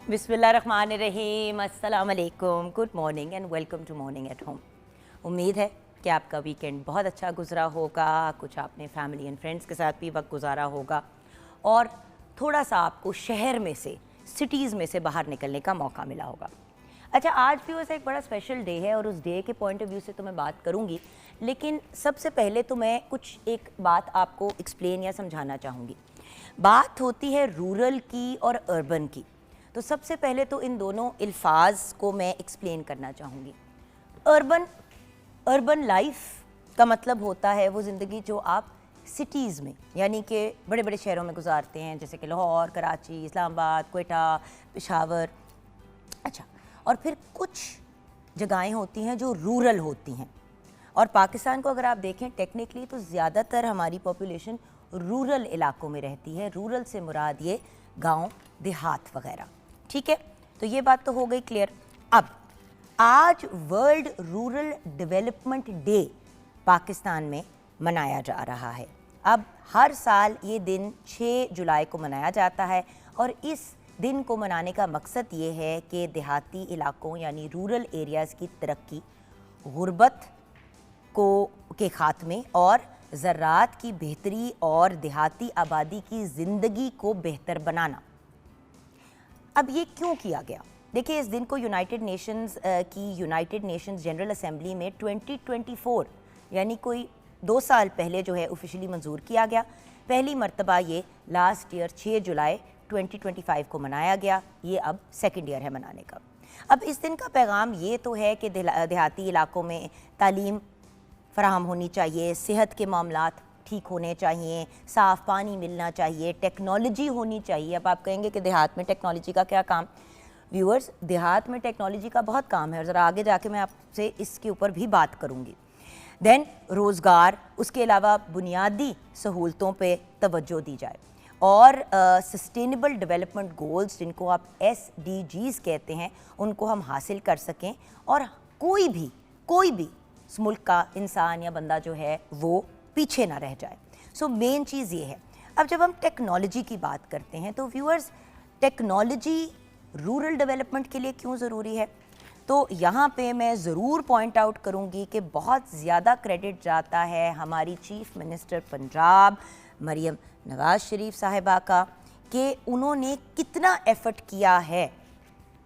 बिस्मिल्लाहिर्रहमानिर्रहीम, अस्सलाम वालेकुम, good morning and welcome to morning at home. उम्मीद है कि आपका वीकेंड बहुत अच्छा गुजरा होगा, कुछ आपने फैमिली एंड फ्रेंड्स के साथ भी वक्त गुजारा होगा और थोड़ा सा आपको शहर में से, सिटीज़ में से बाहर निकलने का मौका मिला होगा। अच्छा, आज भी वैसे एक बड़ा स्पेशल डे है और उस डे के पॉइंट ऑफ व्यू से तो मैं बात करूँगी, लेकिन सबसे पहले तो मैं कुछ एक बात आपको एक्सप्लेन या समझाना चाहूँगी। बात होती है रूरल की और अर्बन की, तो सबसे पहले तो इन दोनों अल्फाज को मैं एक्सप्लेन करना चाहूँगी। अर्बन लाइफ का मतलब होता है वो ज़िंदगी जो आप सिटीज़ में यानी कि बड़े बड़े शहरों में गुजारते हैं, जैसे कि लाहौर, कराची, इस्लामाबाद, क्वेटा, पेशावर। अच्छा, और फिर कुछ जगहें होती हैं जो रूरल होती हैं, और पाकिस्तान को अगर आप देखें टेक्निकली तो ज़्यादातर हमारी पॉपुलेशन रूरल इलाकों में रहती है। रूरल से मुराद ये गांव, देहात वगैरह। ठीक है, तो ये बात तो हो गई क्लियर। अब आज world rural development day Pakistan में मनाया जा रहा है। अब हर साल ये दिन 6 जुलाई को मनाया जाता है और इस दिन को मनाने का मकसद ये है कि देहाती इलाकों यानी रूरल एरियाज़ की तरक्की, गुर्बत के ख़ात्मे और ज़राअत की बेहतरी और देहाती आबादी की ज़िंदगी को बेहतर बनाना। अब ये क्यों किया गया? देखिए, इस दिन को यूनाइटेड नेशंस जनरल असेंबली में 2024 यानी कोई 2 साल पहले जो है ऑफिशियली मंजूर किया गया। पहली मर्तबा ये लास्ट ईयर 6 जुलाई 2025 को मनाया गया। ये अब सेकंड ईयर है मनाने का। अब इस दिन का पैगाम ये तो है कि देहाती इलाकों में तालीम फराहम होनी चाहिए, सेहत के मामलात ठीक होने चाहिए, साफ़ पानी मिलना चाहिए, टेक्नोलॉजी होनी चाहिए। अब आप कहेंगे कि देहात में टेक्नोलॉजी का क्या काम? व्यूअर्स, देहात में टेक्नोलॉजी का बहुत काम है और ज़रा आगे जाके मैं आपसे इसके ऊपर भी बात करूँगी। देन रोज़गार, उसके अलावा बुनियादी सहूलतों पे तवज्जो दी जाए और सस्टेनेबल डेवलपमेंट गोल्स जिनको आप SDGs कहते हैं उनको हम हासिल कर सकें और कोई भी इस मुल्क का इंसान या बंदा जो है वो पीछे ना रह जाए। सो मेन चीज़ ये है। अब जब हम टेक्नोलॉजी की बात करते हैं तो व्यूअर्स, टेक्नोलॉजी रूरल डेवलपमेंट के लिए क्यों ज़रूरी है? तो यहाँ पे मैं ज़रूर पॉइंट आउट करूँगी कि बहुत ज़्यादा क्रेडिट जाता है हमारी चीफ़ मिनिस्टर पंजाब मरियम नवाज़ शरीफ साहिबा का कि उन्होंने कितना एफ़र्ट किया है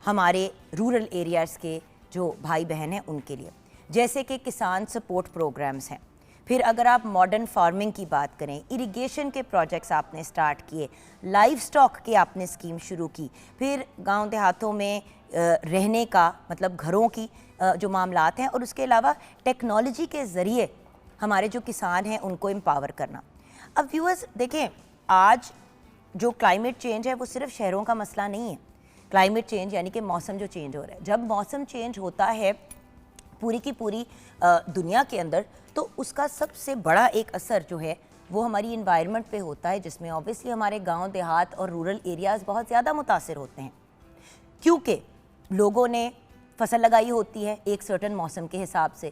हमारे रूरल एरियाज़ के जो भाई बहन हैं उनके लिए। जैसे कि किसान सपोर्ट प्रोग्राम्स हैं, फिर अगर आप मॉडर्न फार्मिंग की बात करें, इरिगेशन के प्रोजेक्ट्स आपने स्टार्ट किए, लाइव स्टॉक की आपने स्कीम शुरू की, फिर गांव देहातों में रहने का मतलब घरों की जो मामलात हैं, और उसके अलावा टेक्नोलॉजी के ज़रिए हमारे जो किसान हैं उनको एम्पावर करना। अब व्यूअर्स देखें, आज जो क्लाइमेट चेंज है वो सिर्फ शहरों का मसला नहीं है। क्लाइमेट चेंज यानी कि मौसम जो चेंज हो रहा है, जब मौसम चेंज होता है पूरी की पूरी दुनिया के अंदर, तो उसका सबसे बड़ा एक असर जो है वो हमारी इन्वायरमेंट पे होता है, जिसमें ऑब्वियसली हमारे गांव, देहात और रूरल एरियाज़ बहुत ज़्यादा मुतासिर होते हैं, क्योंकि लोगों ने फसल लगाई होती है एक सर्टन मौसम के हिसाब से।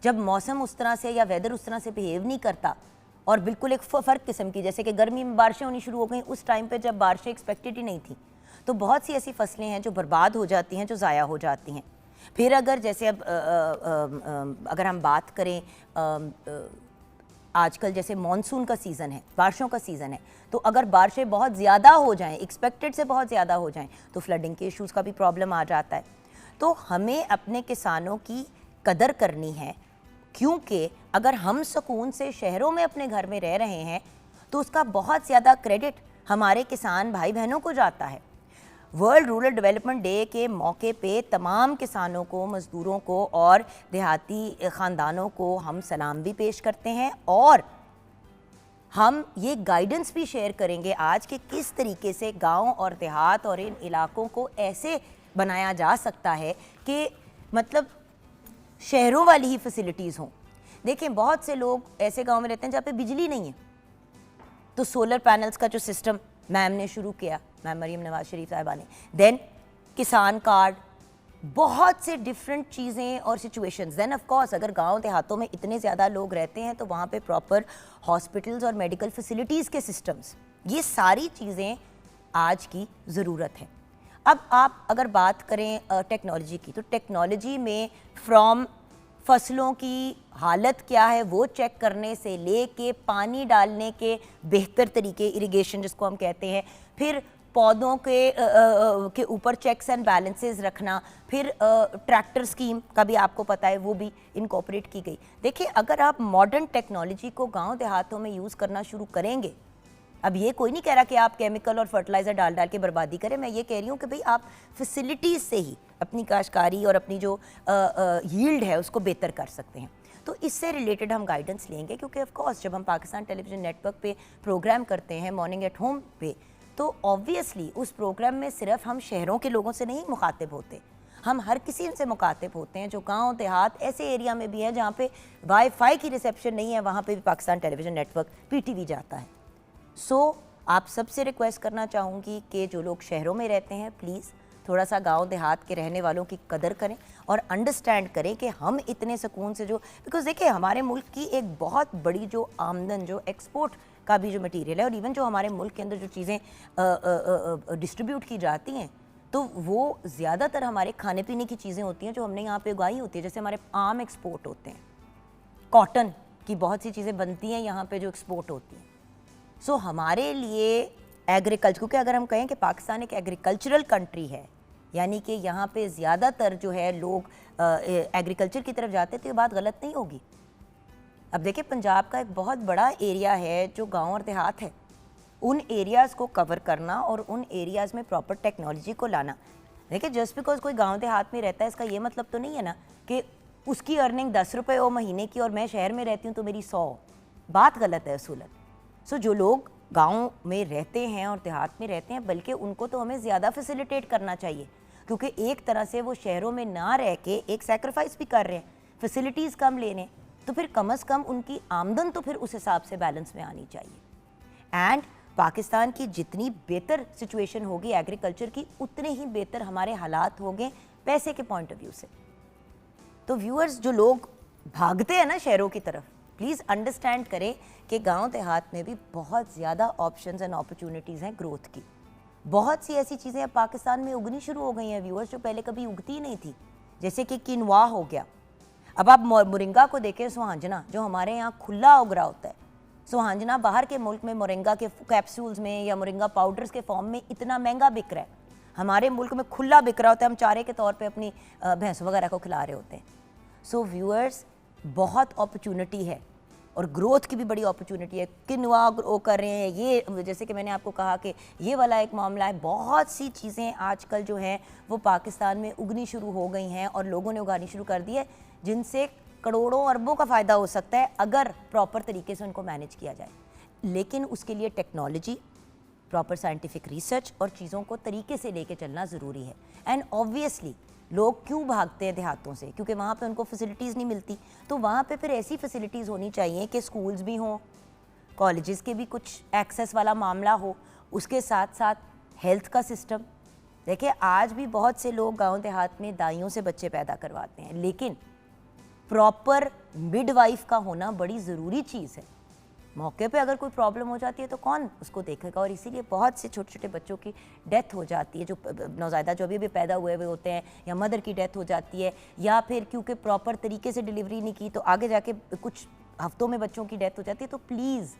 जब मौसम उस तरह से या वेदर उस तरह से बिहेव नहीं करता और बिल्कुल एक फ़र्क किस्म की, जैसे कि गर्मी में बारिशें होनी शुरू हो गई उस टाइम पर जब बारिशें एक्सपेक्टेड ही नहीं थी, तो बहुत सी ऐसी फसलें हैं जो बर्बाद हो जाती हैं, जो ज़ाया हो जाती हैं। फिर अगर जैसे अब अगर हम बात करें, आजकल जैसे मॉनसून का सीज़न है, बारिशों का सीज़न है, तो अगर बारिशें बहुत ज़्यादा हो जाएं, एक्सपेक्टेड से बहुत ज़्यादा हो जाएं, तो फ्लडिंग के इश्यूज़ का भी प्रॉब्लम आ जाता है। तो हमें अपने किसानों की कदर करनी है, क्योंकि अगर हम सुकून से शहरों में अपने घर में रह रहे हैं तो उसका बहुत ज़्यादा क्रेडिट हमारे किसान भाई बहनों को जाता है। वर्ल्ड रूरल डेवलपमेंट डे के मौके पे तमाम किसानों को, मज़दूरों को और देहाती ख़ानदानों को हम सलाम भी पेश करते हैं और हम ये गाइडेंस भी शेयर करेंगे आज कि किस तरीके से गांव और देहात और इन इलाकों को ऐसे बनाया जा सकता है कि मतलब शहरों वाली ही फैसिलिटीज़ हों। देखें, बहुत से लोग ऐसे गांव में रहते हैं जहाँ पे बिजली नहीं है, तो सोलर पैनल्स का जो सिस्टम मैम ने शुरू किया, मैम मरियम नवाज़ शरीफ साहिबा ने, देन किसान कार्ड, बहुत से डिफरेंट चीज़ें और सिचुएशंस। देन ऑफ कोर्स अगर गांव देहातों में इतने ज़्यादा लोग रहते हैं तो वहाँ पे प्रॉपर हॉस्पिटल्स और मेडिकल फैसिलिटीज़ के सिस्टम्स, ये सारी चीज़ें आज की ज़रूरत है। अब आप अगर बात करें टेक्नोलॉजी की, तो टेक्नोलॉजी में फ्रॉम फसलों की हालत क्या है वो चेक करने से लेके पानी डालने के बेहतर तरीके, इरिगेशन जिसको हम कहते हैं, फिर पौधों के ऊपर चेक्स एंड बैलेंसेस रखना, फिर ट्रैक्टर स्कीम का भी आपको पता है वो भी इनकॉर्पोरेट की गई। देखिए, अगर आप मॉडर्न टेक्नोलॉजी को गांव देहातों में यूज़ करना शुरू करेंगे, अब ये कोई नहीं कह रहा कि आप केमिकल और फर्टिलाइज़र डाल डाल के बर्बादी करें, मैं ये कह रही हूँ कि भाई आप फैसिलिटीज़ से ही अपनी काश्तकारी और अपनी जो यील्ड है उसको बेहतर कर सकते हैं। तो इससे रिलेटेड हम गाइडेंस लेंगे, क्योंकि ऑफ कोर्स जब हम पाकिस्तान टेलीविज़न नेटवर्क पे प्रोग्राम करते हैं मॉर्निंग एट होम पे, तो ऑब्वियसली उस प्रोग्राम में सिर्फ हम शहरों के लोगों से नहीं मुखातिब होते, हम हर किसी से मुखातिब होते हैं जो गांव देहात ऐसे एरिया में भी है जहाँ पे वाईफाई की रिसेप्शन नहीं है, वहाँ पे भी पाकिस्तान टेलीविज़न नेटवर्क PTV जाता है। सो आप सबसे रिक्वेस्ट करना चाहूँगी कि जो लोग शहरों में रहते हैं प्लीज़ थोड़ा सा गांव देहात के रहने वालों की कदर करें और अंडरस्टैंड करें कि हम इतने सुकून से जो, बिकॉज देखिए हमारे मुल्क की एक बहुत बड़ी जो आमदन जो एक्सपोर्ट का भी जो मटेरियल है, और इवन जो हमारे मुल्क के अंदर जो चीज़ें डिस्ट्रीब्यूट की जाती हैं, तो वो ज़्यादातर हमारे खाने पीने की चीज़ें होती हैं जो हमने यहाँ पे उगाई होती है। जैसे हमारे आम एक्सपोर्ट होते हैं, कॉटन की बहुत सी चीज़ें बनती हैं यहाँ पे जो एक्सपोर्ट होती हैं। सो हमारे लिए एग्रीकल्चर, क्योंकि अगर हम कहें कि पाकिस्तान एक एग्रीकल्चरल कंट्री है, यानी कि यहाँ पे ज़्यादातर जो है लोग एग्रीकल्चर की तरफ जाते, तो ये बात गलत नहीं होगी। अब देखिए, पंजाब का एक बहुत बड़ा एरिया है जो गांव और देहात है, उन एरियाज़ को कवर करना और उन एरियाज़ में प्रॉपर टेक्नोलॉजी को लाना। देखिए, जस्ट बिकॉज कोई गांव देहात में रहता है इसका ये मतलब तो नहीं है ना कि उसकी अर्निंग 10 रुपये हो महीने की और मैं शहर में रहती हूँ तो मेरी 100। बात गलत है असूलन। सो जो लोग गांव में रहते हैं और देहात में रहते हैं, बल्कि उनको तो हमें ज़्यादा फैसिलिटेट करना चाहिए, क्योंकि एक तरह से वो शहरों में ना रह के एक सेक्रीफाइस भी कर रहे हैं, फैसिलिटीज़ कम ले लें, तो फिर कम अज़ कम उनकी आमदन तो फिर उस हिसाब से बैलेंस में आनी चाहिए। एंड पाकिस्तान की जितनी बेहतर सिचुएशन होगी एग्रीकल्चर की, उतने ही बेहतर हमारे हालात होंगे पैसे के पॉइंट ऑफ व्यू से। तो व्यूअर्स, जो लोग भागते हैं ना शहरों की तरफ, प्लीज़ अंडरस्टैंड करें कि गांव देहात में भी बहुत ज़्यादा ऑप्शंस एंड अपॉर्चुनिटीज़ हैं ग्रोथ की। बहुत सी ऐसी चीज़ें अब पाकिस्तान में उगनी शुरू हो गई हैं व्यूअर्स, जो पहले कभी उगती ही नहीं थी, जैसे कि किनवा हो गया। अब आप मोरिंगा को देखें, सुहांजना जो हमारे यहाँ खुला उग रहा होता है, सुहांजना बाहर के मुल्क में मोरिंगा के कैप्सूल्स में या मोरिंगा पाउडर्स के फॉर्म में इतना महंगा बिक रहा है, हमारे मुल्क में खुला बिक रहा होता है, हम चारे के तौर पे अपनी भैंसों वगैरह को खिला रहे होते हैं। सो व्यूअर्स, बहुत अपॉर्चुनिटी है और ग्रोथ की भी बड़ी अपॉर्चुनिटी है। किनवा ग्रो कर रहे हैं, ये जैसे कि मैंने आपको कहा कि ये वाला एक मामला है। बहुत सी चीज़ें आजकल जो हैं वो पाकिस्तान में उगनी शुरू हो गई हैं और लोगों ने उगानी शुरू कर दी है, जिनसे करोड़ों अरबों का फ़ायदा हो सकता है अगर प्रॉपर तरीके से उनको मैनेज किया जाए। लेकिन उसके लिए टेक्नोलॉजी, प्रॉपर साइंटिफिक रिसर्च और चीज़ों को तरीके से लेके चलना ज़रूरी है। एंड ऑब्वियसली लोग क्यों भागते हैं देहातों से, क्योंकि वहाँ पे उनको फैसिलिटीज़ नहीं मिलती। तो वहाँ पे फिर ऐसी फैसिलिटीज़ होनी चाहिए कि स्कूल्स भी हों, कॉलेजेस के भी कुछ एक्सेस वाला मामला हो, उसके साथ साथ हेल्थ का सिस्टम। देखिए, आज भी बहुत से लोग गांव देहात में दाइयों से बच्चे पैदा करवाते हैं, लेकिन प्रॉपर मिडवाइफ का होना बड़ी ज़रूरी चीज़ है। मौके पे अगर कोई प्रॉब्लम हो जाती है तो कौन उसको देखेगा, और इसीलिए बहुत से छोटे छोटे बच्चों की डेथ हो जाती है, जो नौज़ायदा जो अभी भी पैदा हुए हुए होते हैं, या मदर की डेथ हो जाती है, या फिर क्योंकि प्रॉपर तरीके से डिलीवरी नहीं की तो आगे जाके कुछ हफ्तों में बच्चों की डेथ हो जाती है। तो प्लीज़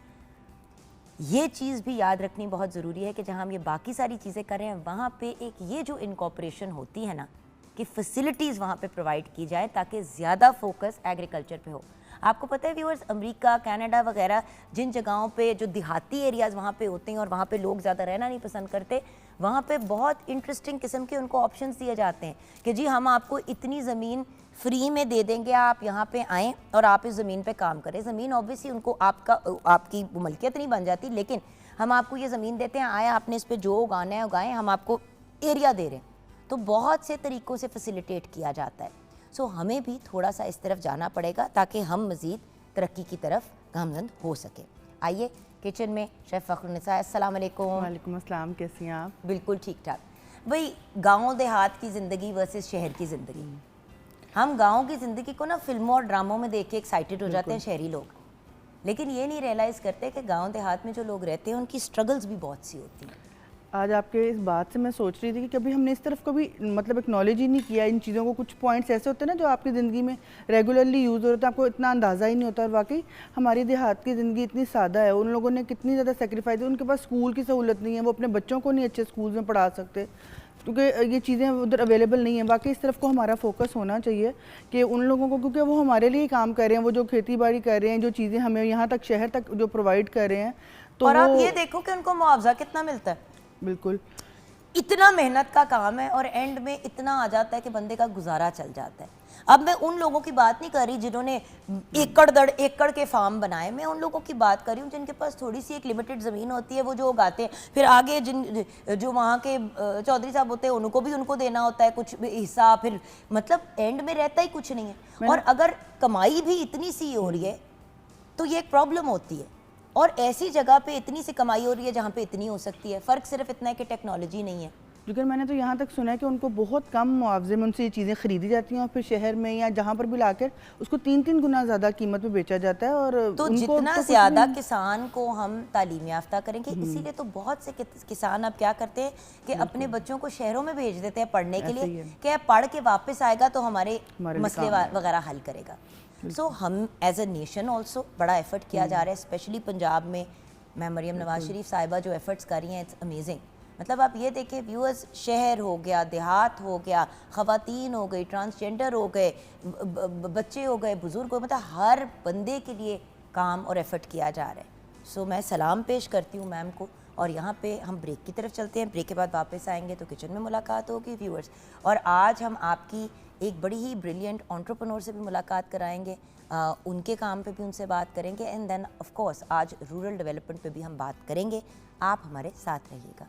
ये चीज़ भी याद रखनी बहुत ज़रूरी है कि जहाँ हम ये बाकी सारी चीज़ें कर रहे हैं, वहाँ पर एक ये जो इनकॉर्पोरेशन होती है ना, कि फैसिलिटीज़ वहाँ पे प्रोवाइड की जाए ताकि ज़्यादा फोकस एग्रीकल्चर पे हो। आपको पता है व्यूअर्स, अमेरिका, कनाडा वगैरह जिन जगहों पे जो देहाती एरियाज़ वहाँ पे होते हैं और वहाँ पे लोग ज़्यादा रहना नहीं पसंद करते, वहाँ पे बहुत इंटरेस्टिंग किस्म के उनको ऑप्शंस दिए जाते हैं कि जी हम आपको इतनी ज़मीन फ्री में दे देंगे, आप यहाँ पे आएँ और आप इस ज़मीन पे काम करें। ज़मीन ऑब्वियसली उनको आपकी मलकियत नहीं बन जाती, लेकिन हम आपको ये ज़मीन देते हैं, आए आपने इस पर जो उगाना है उगाएँ, हम आपको एरिया दे रहे हैं। तो बहुत से तरीक़ों से फैसिलिटेट किया जाता है। सो हमें भी थोड़ा सा इस तरफ जाना पड़ेगा ताकि हम मज़ीद तरक्की की तरफ गामज़न हो सके। आइए किचन में शेफ़ फ़ख्रुन्निसा। अस्सलाम वालेकुम। वालेकुम अस्सलाम, कैसी हैं आप? बिल्कुल ठीक ठाक। भाई, गाँव देहात की ज़िंदगी वर्सेस शहर की ज़िंदगी। हम गाँव की ज़िंदगी को ना फिल्मों और ड्रामों में देख के एक्साइटेड हो जाते हैं शहरी लोग, लेकिन ये नहीं रियलाइज़ करते कि गाँव देहात में जो लोग रहते हैं उनकी स्ट्रगल्स भी बहुत सी होती हैं। आज आपके इस बात से मैं सोच रही थी कि कभी हमने इस तरफ कभी मतलब एक्नॉलेज ही नहीं किया इन चीज़ों को। कुछ पॉइंट्स ऐसे होते हैं ना जो आपकी ज़िंदगी में रेगुलरली यूज़ हो रहे हैं, आपको इतना अंदाज़ा ही नहीं होता। और वाकई हमारी देहात की ज़िंदगी इतनी सादा है, उन लोगों ने कितनी ज़्यादा सेक्रीफाइस है। उनके पास स्कूल की सहूलत नहीं है, वो अपने बच्चों को नहीं अच्छे स्कूल में पढ़ा सकते क्योंकि ये चीज़ें उधर अवेलेबल नहीं है। बाकी इस तरफ को हमारा फोकस होना चाहिए कि उन लोगों को, क्योंकि वो हमारे लिए काम कर रहे हैं, वो जो खेती बाड़ी कर रहे हैं, जो चीज़ें हमें यहाँ तक शहर तक जो प्रोवाइड कर रहे हैं, तो और आप ये देखो कि उनको मुआवजा कितना मिलता है। बिल्कुल इतना मेहनत का काम है और एंड में इतना आ जाता है कि बंदे का गुजारा चल जाता है। अब मैं उन लोगों की बात नहीं कर रही जिन्होंने एकड़ दर एकड़ के फार्म बनाए, मैं उन लोगों की बात कर रही हूँ जिनके पास थोड़ी सी एक लिमिटेड ज़मीन होती है, वो जो उगाते हैं, फिर आगे जो वहाँ के चौधरी साहब होते हैं उनको भी उनको देना होता है कुछ हिस्सा, फिर मतलब एंड में रहता ही कुछ नहीं है। और अगर कमाई भी इतनी सी हो रही है तो ये एक प्रॉब्लम होती है। और ऐसी जगह पे इतनी सी कमाई हो रही है जहाँ पे इतनी हो सकती है। फ़र्क सिर्फ इतना है कि टेक्नोलॉजी नहीं है। लेकिन मैंने तो यहाँ तक सुना है कि उनको बहुत कम मुआवजे में उनसे ये चीज़ें खरीदी जाती हैं और फिर शहर में या जहाँ पर भी लाकर उसको 3-3 गुना ज़्यादा कीमत में बेचा जाता है। और तो उनको जितना तो ज़्यादा किसान को हम तालीम याफ्ता करेंगे, इसीलिए तो बहुत से किसान अब क्या करते हैं कि अपने बच्चों को शहरों में भेज देते हैं पढ़ने के लिए कि अब पढ़ के वापस आएगा तो हमारे मसले वगैरह हल करेगा। सो हम एज अ नेशन ऑल्सो बड़ा एफर्ट किया जा रहा है, स्पेशली पंजाब में। मैं मरियम नवाज शरीफ साहिबा जो एफर्ट्स कर रही हैं, इट्स अमेजिंग। मतलब आप ये देखें व्यूअर्स, शहर हो गया, देहात हो गया, ख़वातीन हो गई, ट्रांसजेंडर हो गए, बच्चे हो गए, बुज़ुर्ग हो, मतलब हर बंदे के लिए काम और एफर्ट किया जा रहा है। सो मैं सलाम पेश करती हूँ मैम को। और यहाँ पे हम ब्रेक की तरफ चलते हैं। ब्रेक के बाद वापस आएंगे तो किचन में मुलाकात होगी व्यूअर्स। और आज हम आपकी एक बड़ी ही ब्रिलियंट एंटरप्रेन्योर से भी मुलाकात कराएंगे, उनके काम पे भी उनसे बात करेंगे। एंड देन ऑफ कोर्स आज रूरल डेवलपमेंट पे भी हम बात करेंगे। आप हमारे साथ रहिएगा।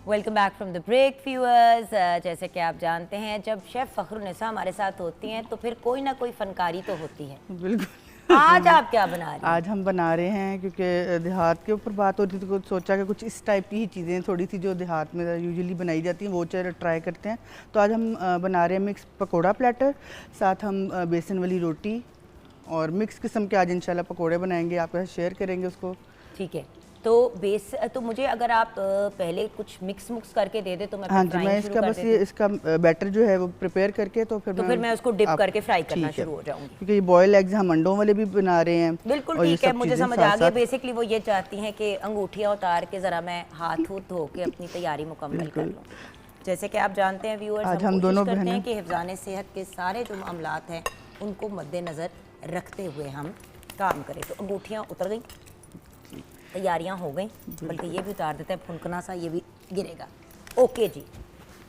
Welcome back from the break viewers. जैसे कि आप जानते हैं जब शेफ़ फ़खरुन्निसा हमारे साथ होती हैं तो फिर कोई ना कोई फनकारी तो होती है। बिल्कुल। आज आप क्या बना रही हैं? आज हम बना रहे हैं क्योंकि देहात के ऊपर बात होती थी तो सोचा कि कुछ इस टाइप की ही चीज़ें थोड़ी सी जो देहात में यूजुअली बनाई जाती हैं वो ट्राई करते हैं। तो आज हम बना रहे हैं मिक्स पकोड़ा प्लेटर, साथ हम बेसन वाली रोटी और मिक्स किस्म के आज इंशाल्लाह पकोड़े बनाएंगे, आपके साथ शेयर करेंगे उसको। ठीक है, तो मुझे अगर आप पहले कुछ मिक्स करके दे दे तो मैं हाँ जी, मैं इसका बस ये इसका बैटर जो है वो प्रिपेयर करके तो फिर मैं उसको डिप करके फ्राई करना शुरू हो जाऊंगी। क्योंकि ये बॉयल एग्स हम अंडों वाले भी बना रहे हैं। बिल्कुल ठीक है, मुझे समझ आ गया। बेसिकली वो ये चाहती हैं कि अंगूठियाँ उतार के ज़रा मैं हाथ धो के अपनी तैयारी मुकम्मल कर लूँ। जैसे कि आप जानते हैं व्यूअर्स, आज हम दोनों करते हैं कि हिफ्ज़ाने सेहत के सारे जो मामलात हैं उनको मद्देनज़र रखते हुए हम काम करें। तो अंगूठियाँ उतर गई, तैयारियां हो गई, बल्कि ये भी उतार देते हैं, फुनकना सा ये भी गिरेगा। ओके जी,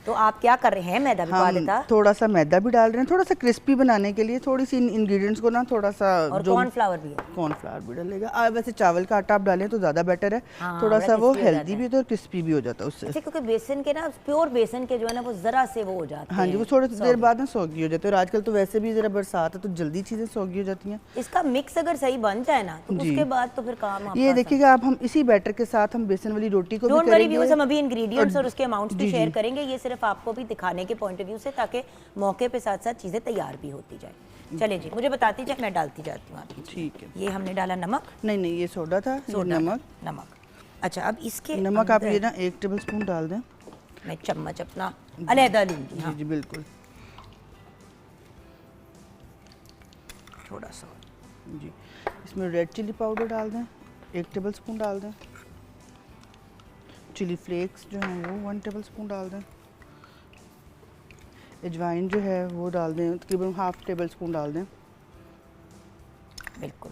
तो आप क्या कर रहे हैं? मैदा भी डाल देता, थोड़ा सा मैदा भी डाल रहे हैं, थोड़ा सा क्रिस्पी बनाने के लिए। थोड़ी सी इंग्रेडिएंट्स को ना थोड़ा सा, और कॉर्नफ्लावर भी है, कॉर्नफ्लावर भी डालेगा। वैसे चावल का आटा आप डालें तो ज़्यादा बेटर है। हाँ, थोड़ा सा वो हेल्दी भी होता है और क्रिस्पी भी हो जाता है उससे। अच्छा, क्योंकि बेसन के ना प्योर बेसन के जो है ना वो ज़रा से वो हो जाते हैं। हाँ जी, वो थोड़ी देर बाद ना सौगी हो जाते हैं। और आजकल तो वैसे भी ज़रा बरसात है तो जल्दी चीज़ें सौगी हो जाती हैं। इसका मिक्स अगर सही बन जाए ना तो उसके बाद तो फिर काम ये देखिएगा आप, हम इसी बैटर के साथ हम बेसन वाली रोटी को भी करेंगे। हम अभी इंग्रेडिएंट्स और उसके अमाउंट्स भी शेयर करेंगे। ये सिर्फ आपको भी दिखाने के पॉइंट ऑफ व्यू से, ताकि मौके पे साथ साथ चीज़ें तैयार भी होती जाए। चले जी, मुझे बताती जाए, मैं डालती जाती हूँ आपकी। ठीक है। ये हमने डाला नमक? नहीं, ये सोडा था, नमक। अच्छा, अब इसके नमक आप ये ना 1 टेबल स्पून डाल दें। मैं चम्मच अपना अलहदा लूँगी। हाँ जी बिल्कुल, थोड़ा सा जी। इसमें रेड चिली पाउडर डाल दें, 1 टेबल स्पून डाल दें। चिली फ्लेक्स जो है वो 1 टेबल स्पून डाल दें। अजवाइन जो है वो डाल दें, तकरीबन 1/2 टेबल स्पून डाल दें। बिल्कुल,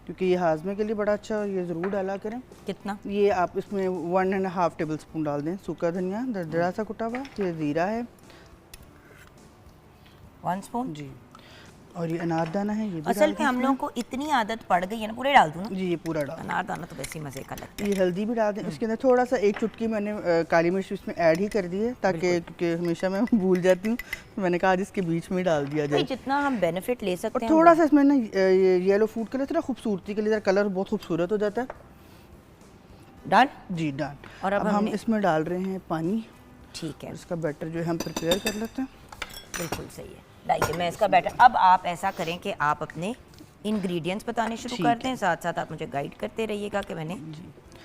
क्योंकि ये हाजमे के लिए बड़ा अच्छा है, ये ज़रूर डाला करें। कितना? ये आप इसमें 1.5 टेबल स्पून डाल दें। सूखा धनिया दरदरा सा कुटा हुआ, ये ज़ीरा है 1 स्पून जी, और ये अनारदाना है, ये भी असल में हम लोगों को इतनी आदत पड़ गई है ना, पूरे डाल दूँ ना जी, ये पूरा डाल। अनारदाना तो वैसे ही मज़े का लगता है। ये हल्दी भी डाल दें। इसके अंदर थोड़ा सा 1 चुटकी मैंने काली मिर्च इसमें ऐड ही कर दी है, ताकि क्योंकि हमेशा मैं भूल जाती हूँ, तो मैंने कहा आज इसके बीच में ही डाल दिया जाए। जितना हम बेनिफिट ले सकते और हैं। थोड़ा सा इसमें ना येलो फूड के लिए थोड़ा खूबसूरती के लिए कलर बहुत खूबसूरत हो जाता है। डन जी डन। और अब हम हमने इसमें डाल रहे हैं पानी। ठीक है, इसका बैटर जो है हम प्रिपेयर कर लेते हैं। बिल्कुल सही है। डालिए मैं इसका बैटर। अब आप ऐसा करें कि आप अपने इंग्रेडिएंट्स बताने शुरू ठीक कर दें, है। साथ साथ आप मुझे गाइड करते रहिएगा कि मैंने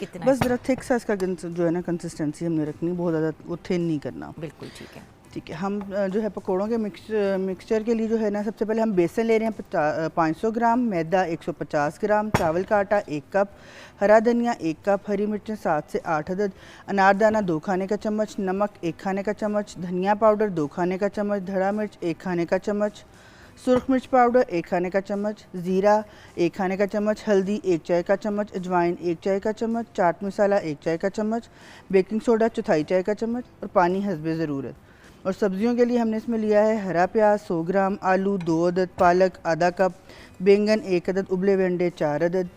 कितना बस ज़रा थिक सा इसका जो है ना कंसिस्टेंसी हमने रखनी, बहुत ज़्यादा वो थिन नहीं करना। बिल्कुल ठीक है। ठीक है। हम जो है पकौड़ों के मिक्सचर के लिए जो है ना, सबसे पहले हम बेसन ले रहे हैं 500 ग्राम, मैदा 150 ग्राम, चावल का आटा 1 कप, हरा धनिया 1 कप, हरी मिर्चें 7 से 8 अदद, अनारदाना 2 खाने का चम्मच, नमक 1 खाने का चम्मच, धनिया पाउडर 2 खाने का चम्मच, धड़ा मिर्च 1 खाने का चम्मच, सुरख मिर्च पाउडर 1 खाने का चम्मच, ज़ीरा 1 खाने का चम्मच, हल्दी 1 चाय का चम्मच, अजवाइन 1 चाय का चम्मच, चाट मसाला 1 चाय का चम्मच, बेकिंग सोडा 1/4 चाय का चम्मच और पानी हस्बे ज़रूरत। और सब्जियों के लिए हमने इसमें लिया है हरा प्याज 100 ग्राम, आलू 2 अदद, पालक आधा कप, बैंगन 1 अदद, उबले हुए अंडे 4 अदद।